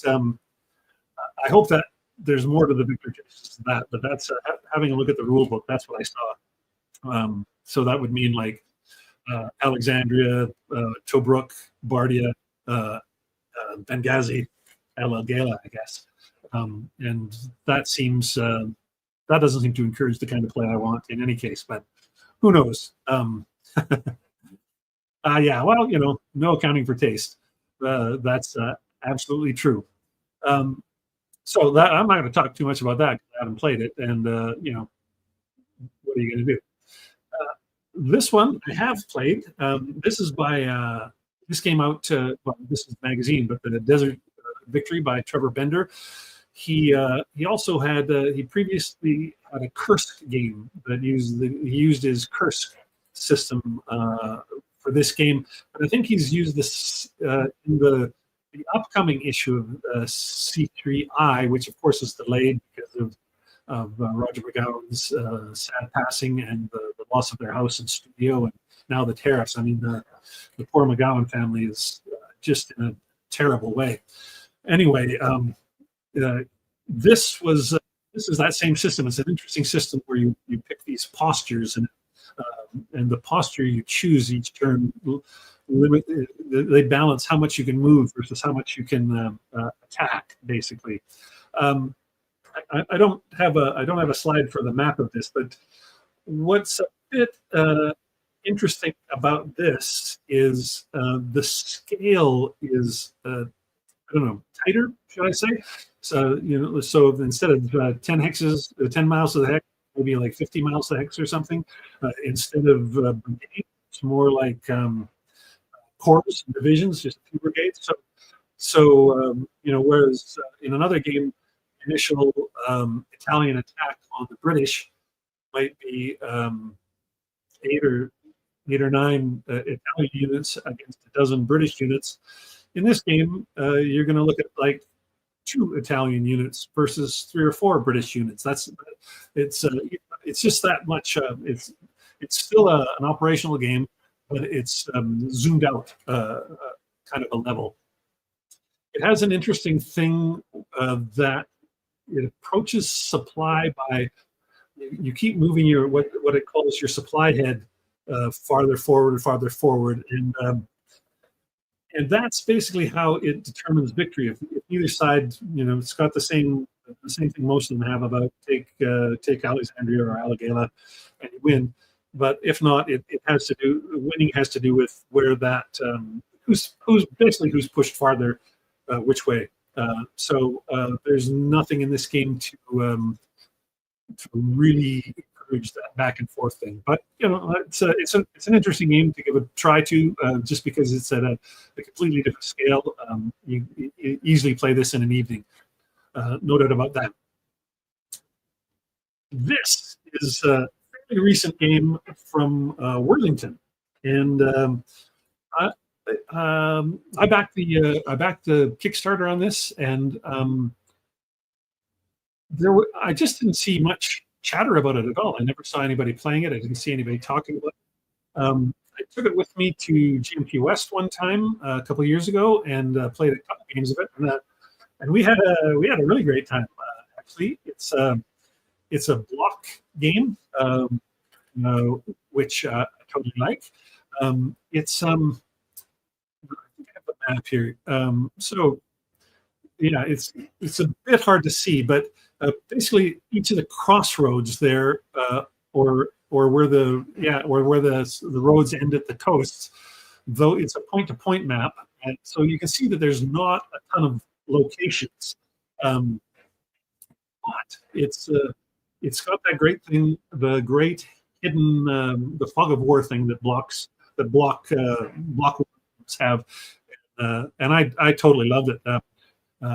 A: there's more to the victory conditions than that. But that's having a look at the rule book. That's what I saw. So that would mean like Alexandria, Tobruk, Bardia, Benghazi, El Agela, I guess. And that seems that doesn't seem to encourage the kind of play I want in any case. But who knows? Yeah, well, no accounting for taste. That's absolutely true. So that I'm not going to talk too much about that because I haven't played it, and what are you going to do? This one I have played. This is by this came out. Well, this is a magazine, but the Desert Victory by Trevor Bender. He also had he previously had a Kursk game that he used his Kursk system for this game, but I think he's used this in the upcoming issue of C3I, which of course is delayed because of Roger McGowan's sad passing and the loss of their house and studio, and now the tariffs. I mean, the poor McGowan family is just in a terrible way. Anyway, this is that same system. It's an interesting system where you pick these postures, and the posture you choose each turn they balance how much you can move versus how much you can attack, basically. I don't have a slide for the map of this, but what's a bit interesting about this is the scale is I don't know, tighter, should I say? So so instead of 10 hexes, 10 miles to the hex, maybe like 50 miles to the hex or something. Instead of brigades, it's more like corps and divisions, just a few brigades. So whereas in another game, initial Italian attack on the British might be 8 or 9 Italian units against a dozen British units. In this game, you're going to look at like 2 Italian units versus 3 or 4 British units. It's just that much. It's still an operational game, but it's zoomed out kind of a level. It has an interesting thing that it approaches supply by you keep moving your what it calls your supply head farther forward, and that's basically how it determines victory. If either side, it's got the same thing most of them have about take Alexandria or Alagala and you win. But if not, winning has to do with where that who's pushed farther which way. So there's nothing in this game to really encourage that back and forth thing. But it's an interesting game to give a try to, just because it's at a completely different scale. You easily play this in an evening, no doubt about that. This is a fairly recent game from Worthington, and I backed the Kickstarter on this, and I just didn't see much chatter about it at all. I never saw anybody playing it. I didn't see anybody talking about it. I took it with me to GMP West one time a couple of years ago and played a couple games of it, and we had a really great time. Actually, it's a block game, which I totally like. It's I think I have the map here. So yeah, it's a bit hard to see, but basically each of the crossroads there, or where the roads end at the coasts, though it's a point-to-point map, and so you can see that there's not a ton of locations, but it's got that great thing, the great hidden the fog of war thing that block have, and I totally loved it.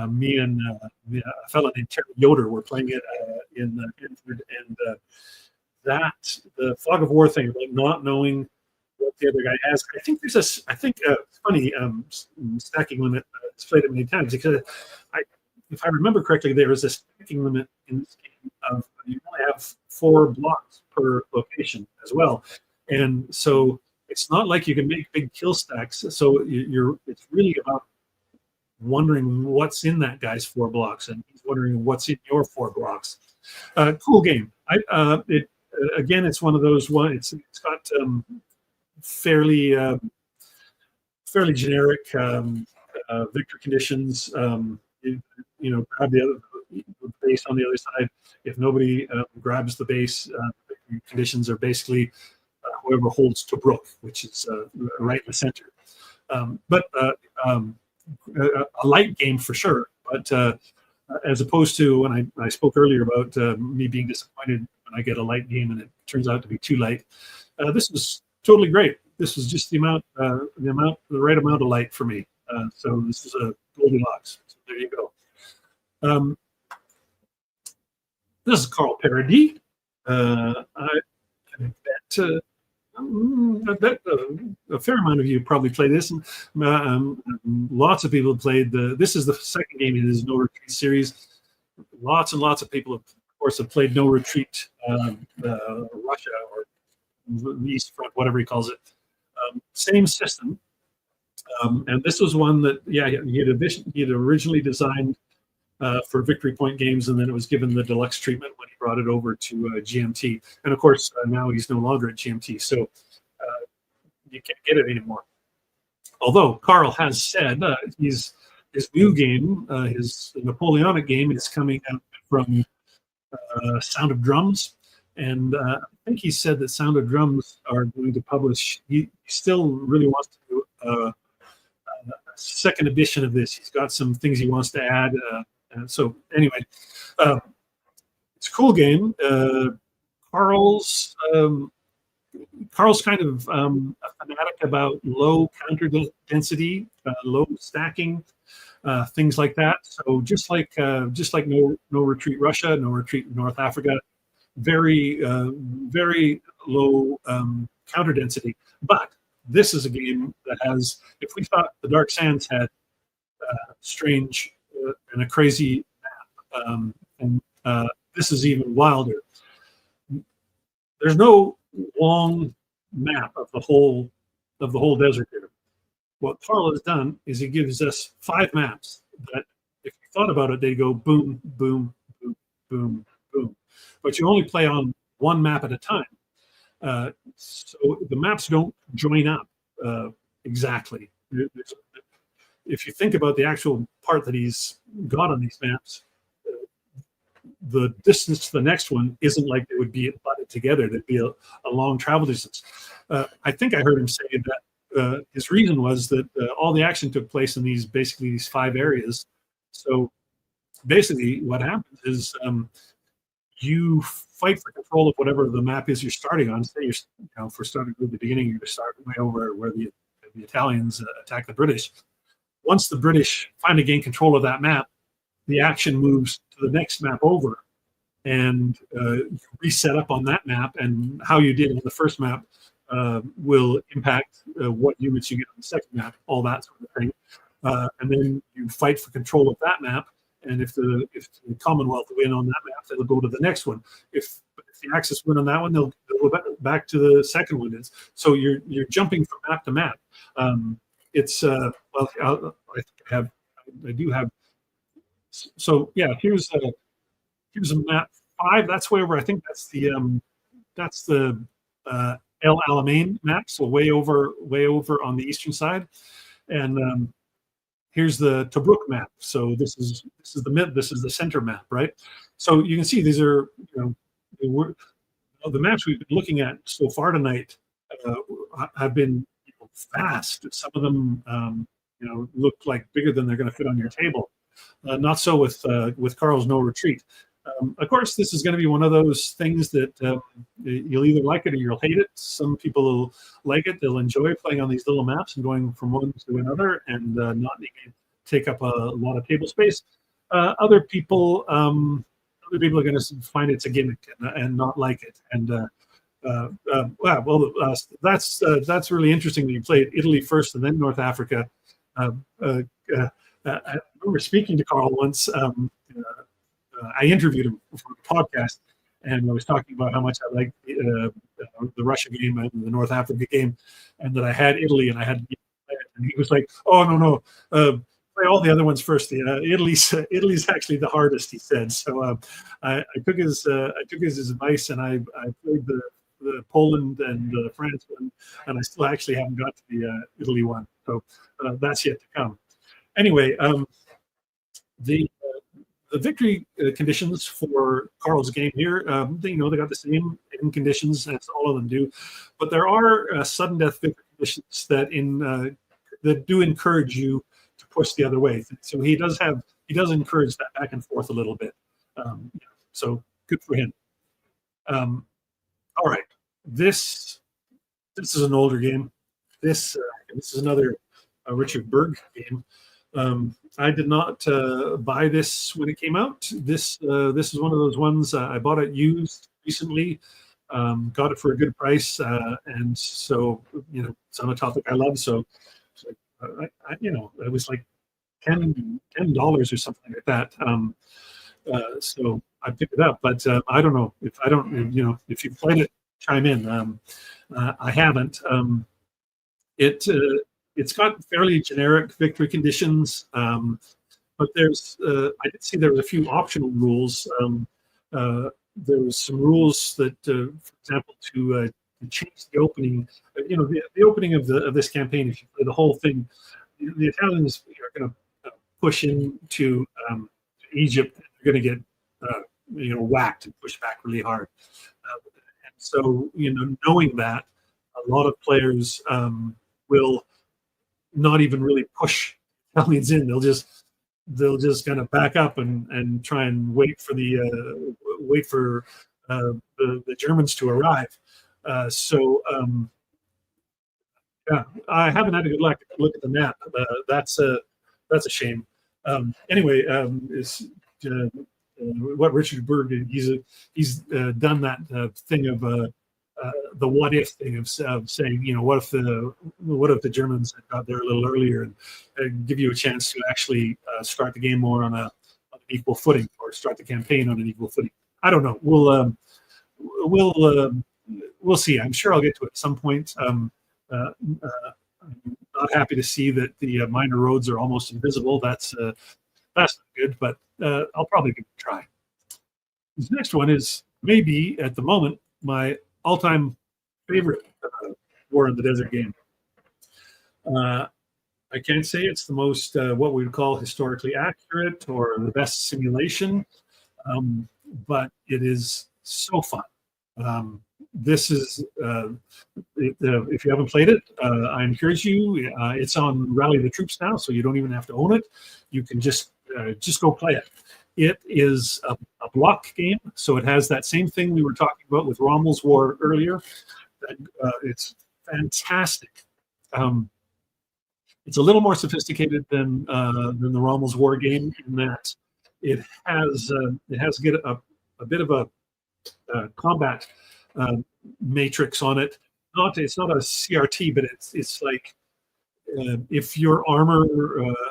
A: Me and a fellow named Terry Yoder were playing it in Inford, and the fog of war thing, like not knowing what the other guy has. I think there's a funny stacking limit. It's played it many times because if I remember correctly, there is a stacking limit in this game of you only have 4 blocks per location as well, and so it's not like you can make big kill stacks. So it's really about wondering what's in that guy's 4 blocks, and he's wondering what's in your 4 blocks. Cool game. Again, it's one of those one. It's got fairly generic victory conditions. Grab the base on the other side. If nobody grabs the base, the conditions are basically whoever holds Tobruk, which is right in the center. But a light game for sure. But as opposed to when I spoke earlier about me being disappointed when I get a light game and it turns out to be too light, this was totally great. This was just the right amount of light for me. So this is a Goldilocks. So there you go. This is Carl Paradis. I bet a fair amount of you probably played this. And, lots of people have played this is the second game in his No Retreat series. Lots and lots of people, of course, have played No Retreat Russia or the East Front, whatever he calls it. Same system. And this was one that, he had originally designed for Victory Point Games, and then it was given the deluxe treatment when he brought it over to GMT. And of course, now he's no longer at GMT, so you can't get it anymore. Although Carl has said his new game, his Napoleonic game, is coming out from Sound of Drums. And I think he said that Sound of Drums are going to publish. He still really wants to do a second edition of this. He's got some things he wants to add. So anyway, it's a cool game. Carl's kind of a fanatic about low counter density, low stacking, things like that. So just like No Retreat Russia, No Retreat North Africa, very low counter density. But this is a game that has, if we thought the Dark Sands had strange and a crazy map, and this is even wilder. There's no long map of the whole desert here. What Carl has done is he gives us 5 maps that, if you thought about it, they go boom, boom, boom, boom, boom. But you only play on one map at a time. So the maps don't join up exactly. If you think about the actual part that he's got on these maps, the distance to the next one isn't like they would be butted together. There'd be a long travel distance. I think I heard him say that his reason was that all the action took place in these 5 areas. So basically what happens is you fight for control of whatever the map is you're starting on. Say for starting at the beginning, you're starting way over where the Italians attack the British. Once the British finally gain control of that map, the action moves to the next map over, and you reset up on that map, and how you did on the first map will impact what units you get on the second map, all that sort of thing. And then you fight for control of that map, and if the Commonwealth win on that map, they'll go to the next one. If the Axis win on that one, they'll go back to the second one. So you're jumping from map to map. It's well, I do have. So yeah, here's a map 5. That's way over. I think that's the El Alamein map. So way over on the eastern side, and here's the Tobruk map. So this is the center map, right? So you can see these are the maps we've been looking at so far tonight have been fast. Some of them look like bigger than they're going to fit on your table. Not so with Carl's No Retreat. Of course, this is going to be one of those things that you'll either like it or you'll hate it. Some people will like it; they'll enjoy playing on these little maps and going from one to another, and not needing to take up a lot of table space. Other people are going to find it's a gimmick and not like it. And that's really interesting that you played Italy first and then North Africa. I remember speaking to Carl once. I interviewed him for the podcast, and I was talking about how much I liked the Russia game and the North Africa game, and that I had Italy and I had, and he was like, "Oh no, play all the other ones first. Italy's actually the hardest," he said. So I took his advice, and I played the Poland and the France one, and I still actually haven't got to the Italy one. So that's yet to come. Anyway, the the victory conditions for Carl's game here, they got the same end conditions as all of them do, but there are sudden death victory conditions that do encourage you to push the other way. So he does encourage that back and forth a little bit. So good for him. All right, this is an older game. This is another Richard Berg game. I did not buy this when it came out. This is one of those ones I bought it used recently. Got it for a good price, and so it's on a topic I love. So it was like $10 or something like that. So I picked it up, but I don't know if you've played it, chime in. I haven't. It's got fairly generic victory conditions, but I did see there was a few optional rules. There was some rules that, for example, to change the opening. The opening of this campaign, if you play the whole thing, the Italians are going to push into Egypt. They're going to get whacked and pushed back really hard. And so knowing that, a lot of players will not even really push Italians in. They'll just kind of back up and try and wait for the Germans to arrive. Yeah, I haven't had a good look at the map. That's a shame. Anyway, what Richard Berg did, he's done that thing of the what if thing of saying, what if the Germans had got there a little earlier and give you a chance to actually start the game more on an equal footing, or start the campaign on an equal footing. I don't know. We'll see. I'm sure I'll get to it at some point. I'm not happy to see that the minor roads are almost invisible. That's not good, but I'll probably give it a try. This next one is maybe at the moment my all-time favorite War in the Desert game. I can't say it's the most what we would call historically accurate or the best simulation, but it is so fun. This is if you haven't played it, I encourage you. It's on Rally the Troops now, so you don't even have to own it. You can just go play it. It is a block game, so it has that same thing we were talking about with Rommel's War earlier. It's fantastic. It's a little more sophisticated than the Rommel's War game in that it has a bit of a combat matrix on it. It's not a CRT, but it's like if your armor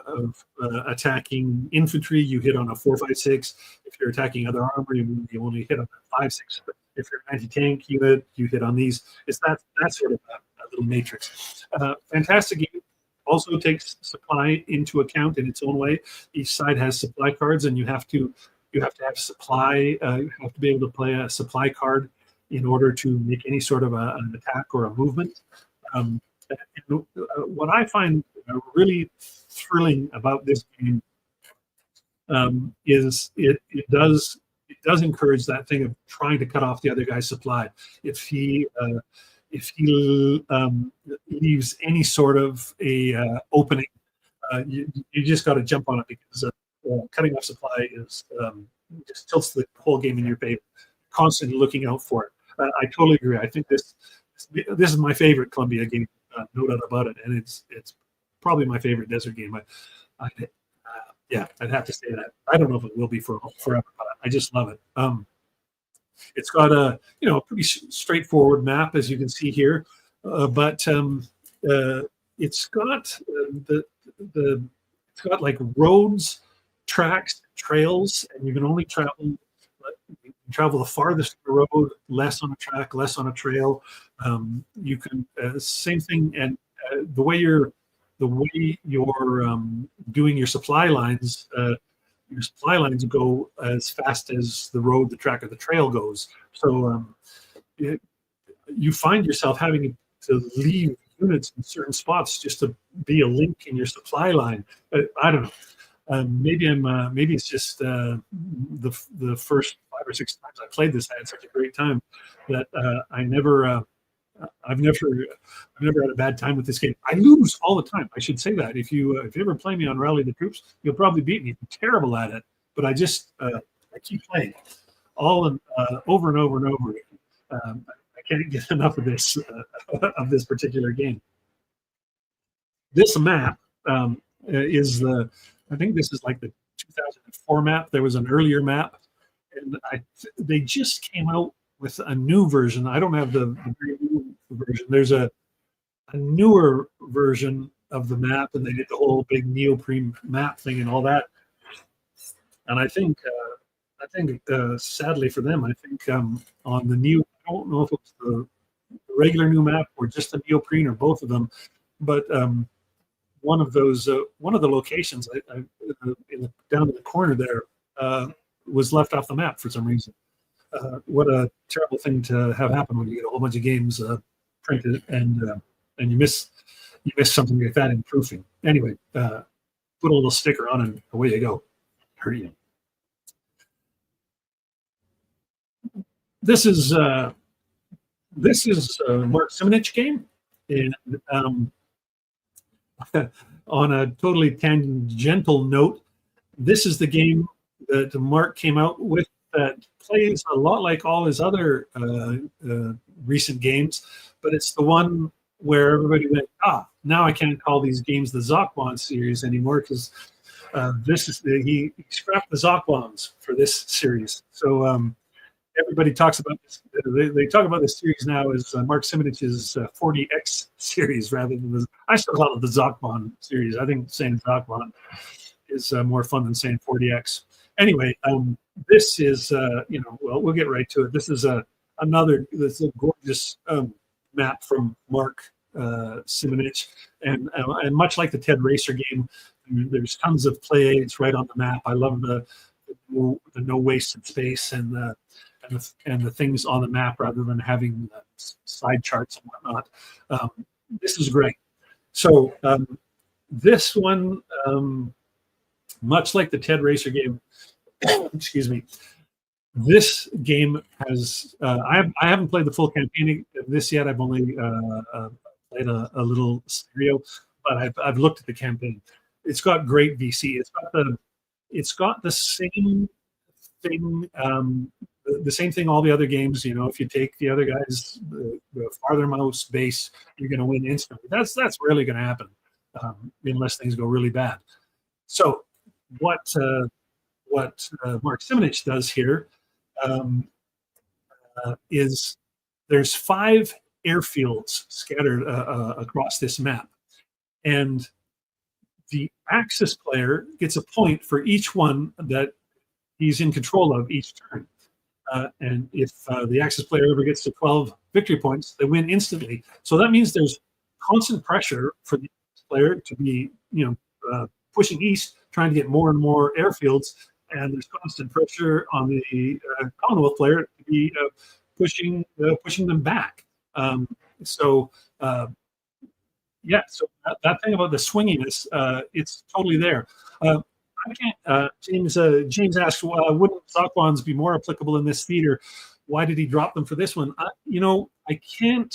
A: of attacking infantry, you hit on a 4.56. If you're attacking other armor, you only hit on a 5.6. But if you're an anti-tank unit, you hit on these. It's that sort of a little matrix. Fantastic game. Also takes supply into account in its own way. Each side has supply cards, and you have to have supply. You have to be able to play a supply card in order to make any sort of an attack or a movement. What I find really thrilling about this game is it does encourage that thing of trying to cut off the other guy's supply. If he leaves any sort of a opening, you just got to jump on it, because cutting off supply is just tilts the whole game in your favor. Constantly looking out for it. I totally agree. I think this is my favorite Columbia game, no doubt about it, and it's probably my favorite desert game. Yeah, I'd have to say that. I don't know if it will be forever, but I just love it. It's got a pretty straightforward map, as you can see here, but it's got it's got like roads, tracks, trails, and you can only travel the farthest road, less on a track, less on a trail. You can same thing, and the way you're doing your supply lines. Your supply lines go as fast as the road, the track, or the trail goes. So you find yourself having to leave units in certain spots just to be a link in your supply line. I don't know. maybe it's just the first 5 or 6 times I played this, I had such a great time that I've never had a bad time with this game. I lose all the time. I should say that if you ever play me on Rally the Troops, you'll probably beat me. I'm terrible at it, but I keep playing over and over and over again. I can't get enough of this particular game. This map is I think this is like the 2004 map. There was an earlier map, and they just came out with a new version. I don't have the very new version. There's a newer version of the map, and they did the whole big neoprene map thing and all that. And I think sadly for them, I think on the new, I don't know if it's the regular new map or just the neoprene or both of them, but one of the locations down in the corner there was left off the map for some reason. What a terrible thing to have happen when you get a whole bunch of games printed and you miss something like that in proofing. Anyway, put a little sticker on and away you go. Hurt you. This is a Mark Simonich game, and on a totally tangential note, this is the game that Mark came out with that plays a lot like all his other recent games, but it's the one where everybody went, now I can't call these games the Zokbon series anymore because he scrapped the Zokbons for this series. So everybody talks about this. They talk about this series now as Mark Simonich's 40X series rather than I still call it the Zokbon series. I think saying Zokbon is more fun than saying 40X. Anyway, this is, well, we'll get right to it. This is another gorgeous map from Mark Simonich. And much like the Ted Racer game, there's tons of play aids right on the map. I love the no wasted space and the things on the map rather than having side charts and whatnot. This is great. So this one, much like the Ted Racer game, excuse me, this game has I haven't played the full campaign of this yet. I've only played a little scenario, but I've looked at the campaign. It's got great VC. It's got the same thing. The same thing all the other games, if you take the other guys the farthermost base, you're going to win instantly. That's rarely going to happen unless things go really bad. So what Mark Simonich does here is there's 5 airfields scattered across this map, and the Axis player gets a point for each one that he's in control of each turn. And if the Axis player ever gets to 12 victory points, they win instantly. So that means there's constant pressure for the player to be, pushing east, trying to get more and more airfields, and there's constant pressure on the Commonwealth player to be pushing them back. So that thing about the swinginess, it's totally there. I can't. James asked, wouldn't Zokbons be more applicable in this theater? Why did he drop them for this one? I can't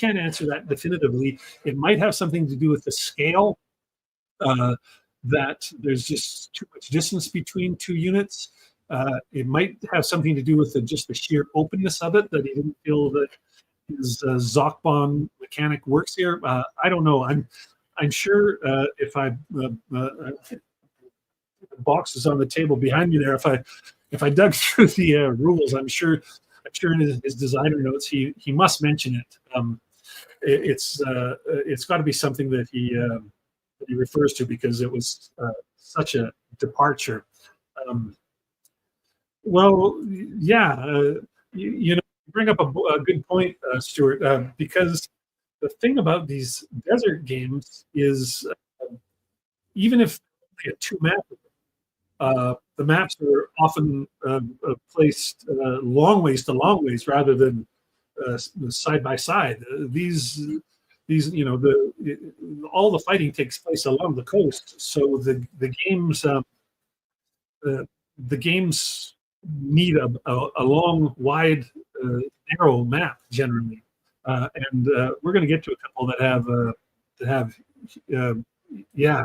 A: answer that definitively. It might have something to do with the scale, that there's just too much distance between 2 units. It might have something to do with just the sheer openness of it, that he didn't feel that his Zokbon mechanic works here. I don't know. I'm sure if I the boxes on the table behind me there, if I dug through the rules, I'm sure in his designer notes he must mention it. It's got to be something that he refers to, because it was such a departure. You bring up a good point, Stuart, because the thing about these desert games is even if they have 2 maps, the maps are often placed long ways to long ways rather than side by side. All the fighting takes place along the coast, so the games the games need a long, wide, narrow map generally, and we're going to get to a couple that have yeah.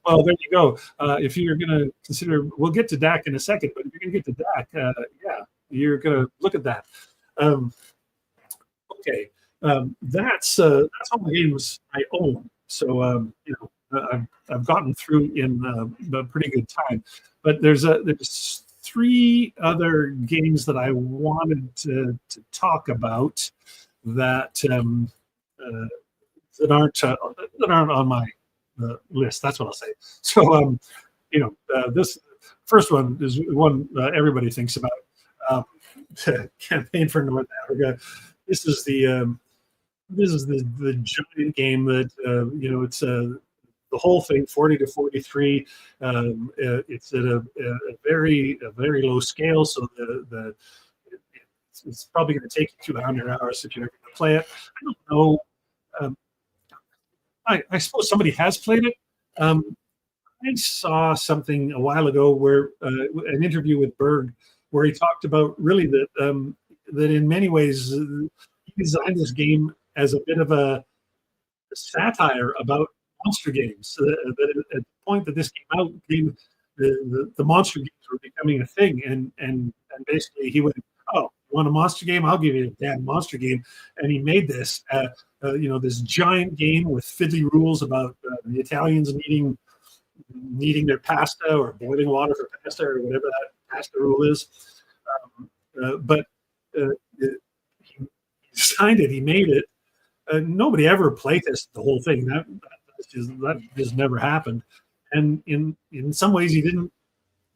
A: Well, there you go. If you're going to consider, we'll get to DAC in a second, but if you're going to get to DAC, yeah, you're going to look at that. Okay, that's all the games I own. So I've gotten through in a pretty good time. But there's three other games that I wanted to talk about that that aren't on my list. That's what I'll say. So this first one is one everybody thinks about. Campaign for North Africa. This is the giant game that it's the whole thing 40 to 43. It's at a very low scale, so it's probably going to take you 200 hours if you're going to play it. I don't know. I suppose somebody has played it. I saw something a while ago where an interview with Berg, where he talked about really that in many ways he designed this game as a bit of a satire about monster games. That at the point that this came out, the monster games were becoming a thing, and basically he went, "Oh, you want a monster game? I'll give you a damn monster game." And he made this, this giant game with fiddly rules about the Italians needing their pasta or boiling water for pasta or whatever that pasta rule is. But he designed it. He made it. Nobody ever playtested the whole thing. That just never happened. And in some ways, he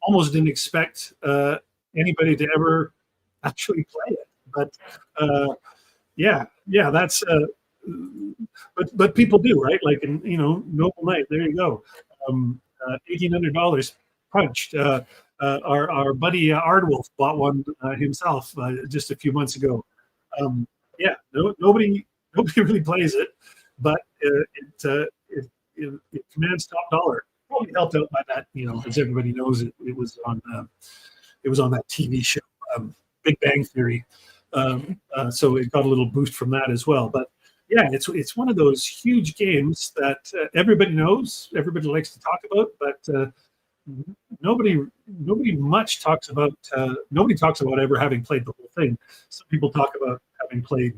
A: almost didn't expect anybody to ever actually play it. But that's. But people do, right? Like in Noble Knight. There you go. $1,800 punched. Our buddy Ardwolf bought one himself just a few months ago. Nobody really plays it, but it commands top dollar. Probably helped out by that, as everybody knows, it was on that TV show, Big Bang Theory. So it got a little boost from that as well. But yeah, it's one of those huge games that everybody knows, everybody likes to talk about, but nobody talks about ever having played the whole thing. Some people talk about having played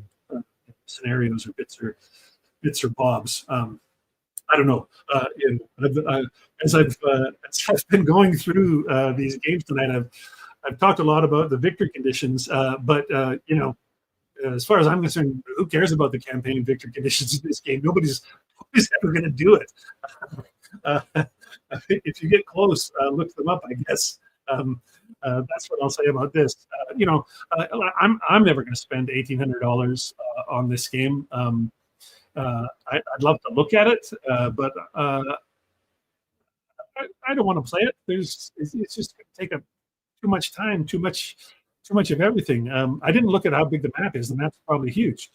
A: scenarios or bits or bobs. I don't know. As I've been going through these games tonight, I've talked a lot about the victory conditions, but as far as I'm concerned, who cares about the campaign victory conditions in this game? Nobody's ever going to do it. If you get close, look them up, I guess. That's what I'll say about this. I'm never going to spend $1,800 on this game. I'd love to look at it, but I don't want to play it. It's just going to take up too much time, too much of everything. I didn't look at how big the map is. The map's probably huge.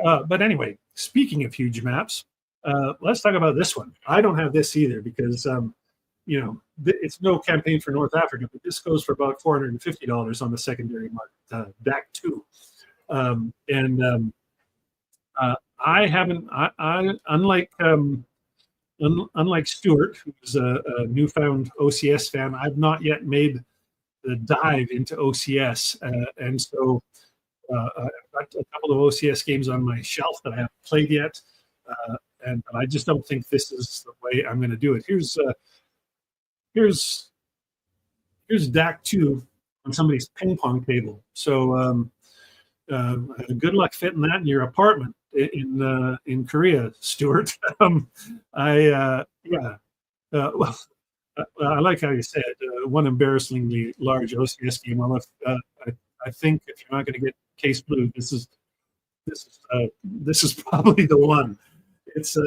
A: But anyway, speaking of huge maps, let's talk about this one. I don't have this either because it's no campaign for North Africa, but this goes for about $450 on the secondary market, DAC 2. I haven't. Unlike Stuart, who's a newfound OCS fan, I've not yet made the dive into OCS, and so I've got a couple of OCS games on my shelf that I haven't played yet, and I just don't think this is the way I'm going to do it. Here's DAC 2 on somebody's ping pong table. So good luck fitting that in your apartment in Korea, Stuart. I like how you said one embarrassingly large OCS game. Well, I think if you're not going to get Case Blue, this is probably the one. It's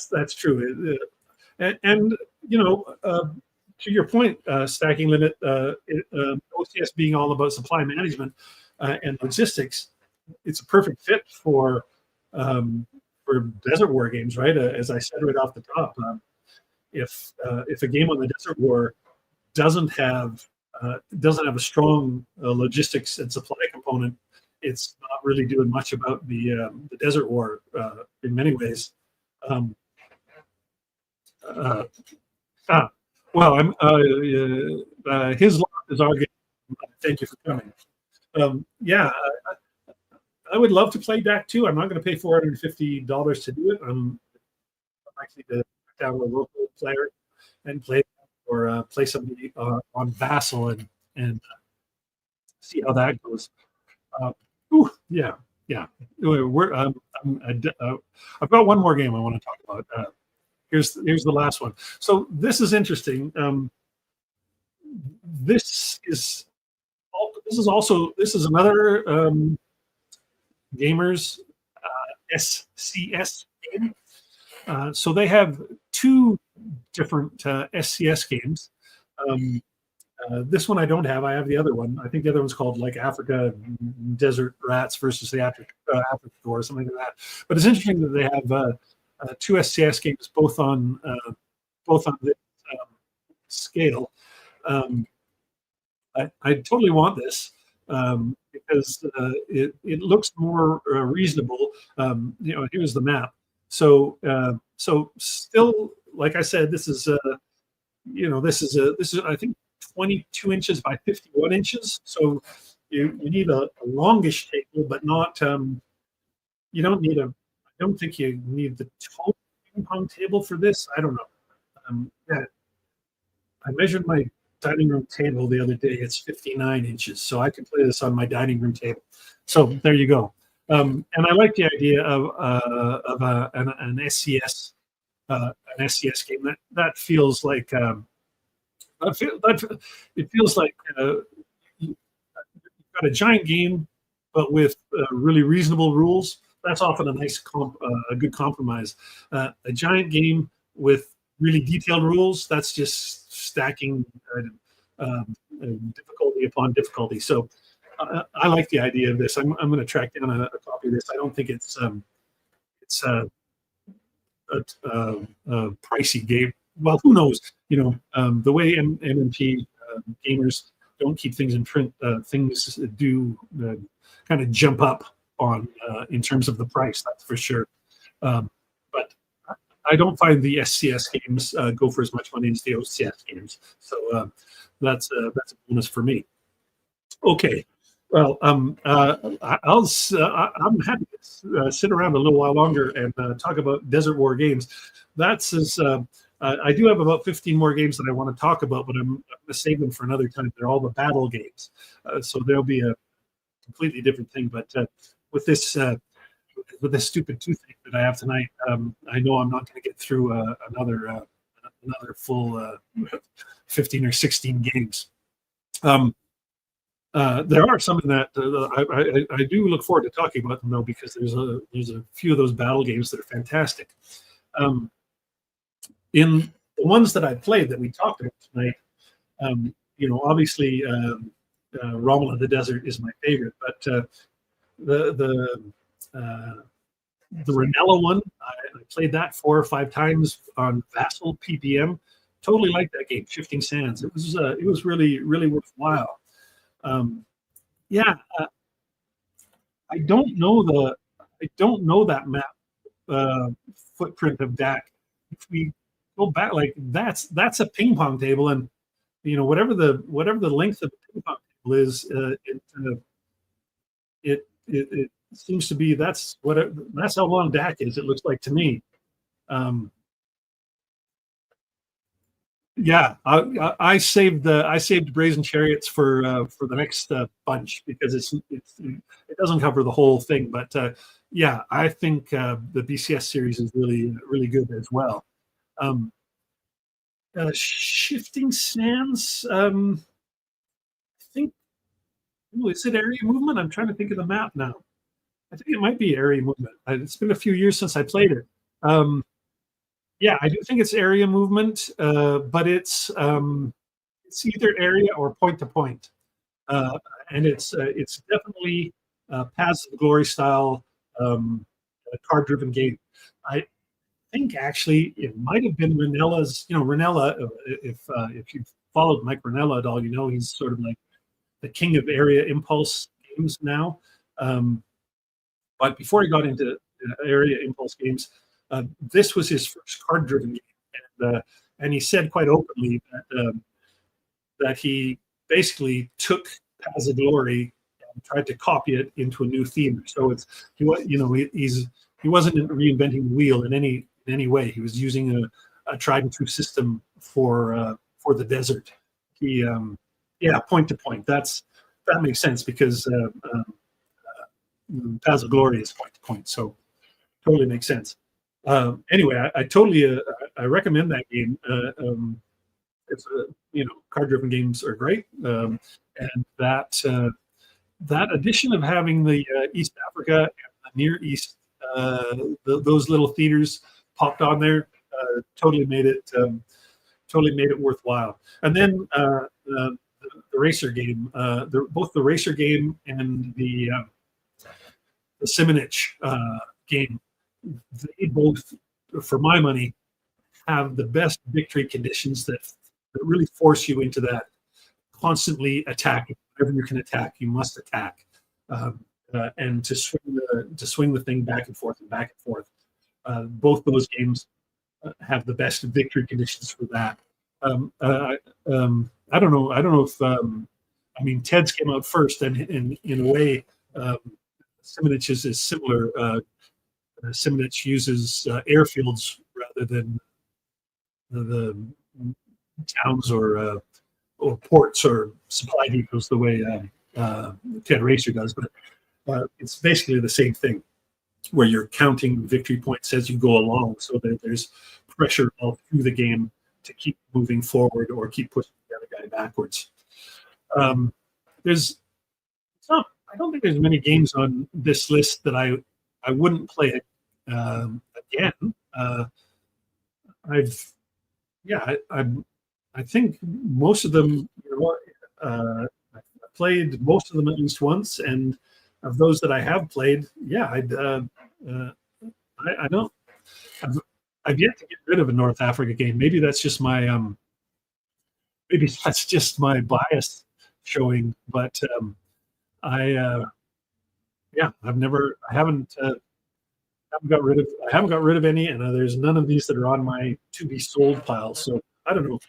A: that's true. And to your point, stacking limit, OCS being all about supply management and logistics, it's a perfect fit for for Desert War games, right? As I said right off the top, if a game on the Desert War doesn't have a strong logistics and supply component, it's not really doing much about the Desert War in many ways. Um, uh, ah, well, his lot is our game. Thank you for coming. Yeah, I would love to play DAC 2. I'm not going to pay $450 to do it. I'm likely to down a local player and play, or play somebody on Vassal and see how that goes. Yeah, yeah. I've got one more game I want to talk about. Here's the last one. So this is interesting. This is another gamers SCS game. So they have two different SCS games. This one I don't have. I have the other one. I think the other one's called like Afrika Desert Rats versus the Afrika or something like that. But it's interesting that they have two SCS games, both on this scale. I totally want this because it looks more reasonable. Here's the map. So still, like I said, this is I think 22 inches by 51 inches. So you need a longish table, but not you don't need I don't think you need the total ping pong table for this. I don't know. Yeah, I measured my dining room table the other day. It's 59 inches, so I can play this on my dining room table. So there you go. And I like the idea of an SCS game. That feels like it feels like you've got a giant game, but with really reasonable rules. That's often a nice a good compromise. A giant game with really detailed rules, that's just stacking difficulty upon difficulty. So I like the idea of this. I'm going to track down a copy of this. I don't think it's a pricey game. Well, who knows? The way MMP gamers don't keep things in print, things do kind of jump up on in terms of the price. That's for sure. But I don't find the SCS games go for as much money as the OCS games. So that's a bonus for me. Okay. Well, I'm happy to sit around a little while longer and talk about Desert War games. I do have about 15 more games that I want to talk about, but I'm going to save them for another time. They're all the battle games, so there'll be a completely different thing. But with this stupid toothache that I have tonight, I know I'm not going to get through another full 15 or 16 games. There are some that I do look forward to talking about them though, because there's a few of those battle games that are fantastic. In the ones that I played that we talked about tonight, obviously Rommel of the Desert is my favorite, but the Ranella one, I played that 4 or 5 times on Vassal PPM. Totally liked that game, Shifting Sands. It was really, really worthwhile. I don't know that map footprint of DAC. If we go back, like that's a ping pong table, and whatever the length of the ping pong table is, it seems to be that's how long DAC is. It looks like to me. Yeah, I saved Brazen Chariots for the next bunch because it doesn't cover the whole thing, but yeah, I think the BCS series is really good as well. Shifting Sands, I think, is it area movement? I'm trying to think of the map now. I think it might be area movement. It's been a few years since I played it. Yeah, I do think it's area movement, but it's either area or point to point, and it's definitely Paths of Glory style card-driven game. I think actually it might have been Ranella's. Ranella, if you've followed Mike Ranella at all, he's sort of like the king of area impulse games now. But before he got into area impulse games, this was his first card-driven game, and he said quite openly that he basically took Paths of Glory and tried to copy it into a new theme. So he wasn't reinventing the wheel in any way. He was using a tried and true system for the desert. Point to point. That makes sense because Paths of Glory is point to point, so totally makes sense. Anyway, I totally I recommend that game. It's card-driven games are great, and that addition of having the East Africa and the Near East, those little theaters popped on there, totally made it worthwhile. And then the racer game, both the racer game and the Simonich game, they both, for my money, have the best victory conditions that really force you into that constantly attacking. Whenever you can attack, you must attack, and to swing the thing back and forth and back and forth. Both those games have the best victory conditions for that. I don't know if Ted's came out first, and in a way, Simonich is similar. Simonich uses airfields rather than the towns or ports or supply depots the way Ted Racer does, but it's basically the same thing, where you're counting victory points as you go along, so that there's pressure all through the game to keep moving forward or keep pushing the other guy backwards. I don't think there's many games on this list that I wouldn't play again. I think most of them, I played most of them at least once, and of those that I have played, I've yet to get rid of a North Africa game. Maybe that's just my bias showing, but I haven't got rid of any, and there's none of these that are on my to be sold pile. So I don't know.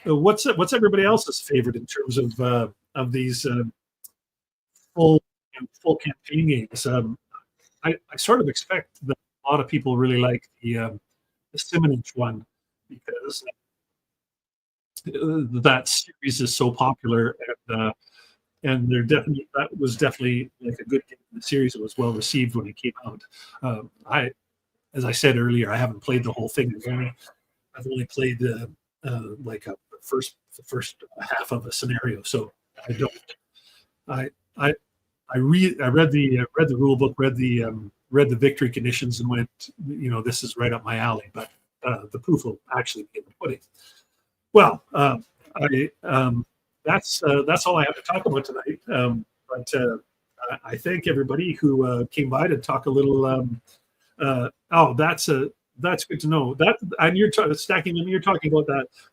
A: What's everybody else's favorite in terms of these full campaign games? I sort of expect that a lot of people really like the Simonich one, because that series is so popular, and that was definitely like a good game in the series. It was well received when it came out. As I said earlier, I haven't played the whole thing. I've only played the first half of a scenario, so I don't. I read the rule book, read the victory conditions, and went, this is right up my alley. But the proof will actually be in the pudding. Well, that's all I have to talk about tonight. But I thank everybody who came by to talk a little. That's good to know. And you're stacking them. You're talking about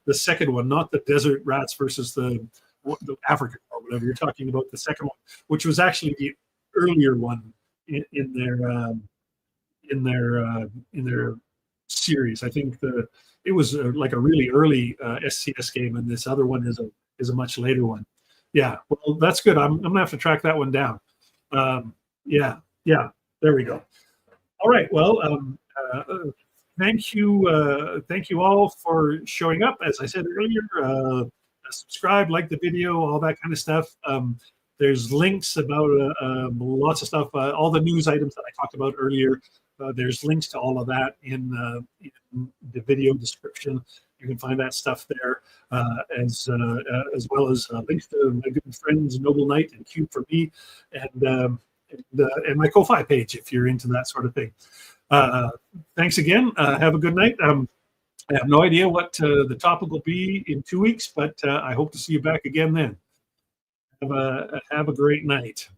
A: the second one, not the desert rats versus the African or whatever. You're talking about the second one, which was actually the earlier one in their series. I think it was like a really early SCS game, and this other one is a much later one. Yeah, well, that's good. I'm gonna have to track that one down. Yeah, there we go. All right, well, thank you all for showing up. As I said earlier, subscribe, like the video, all that kind of stuff. There's links about lots of stuff, all the news items that I talked about earlier. There's links to all of that in the video description. You can find that stuff there, as well as links to my good friends Noble Knight and Cube for Me, and my Ko-Fi page if you're into that sort of thing. Thanks again. Have a good night. I have no idea what the topic will be in 2 weeks, but I hope to see you back again then. Have a great night.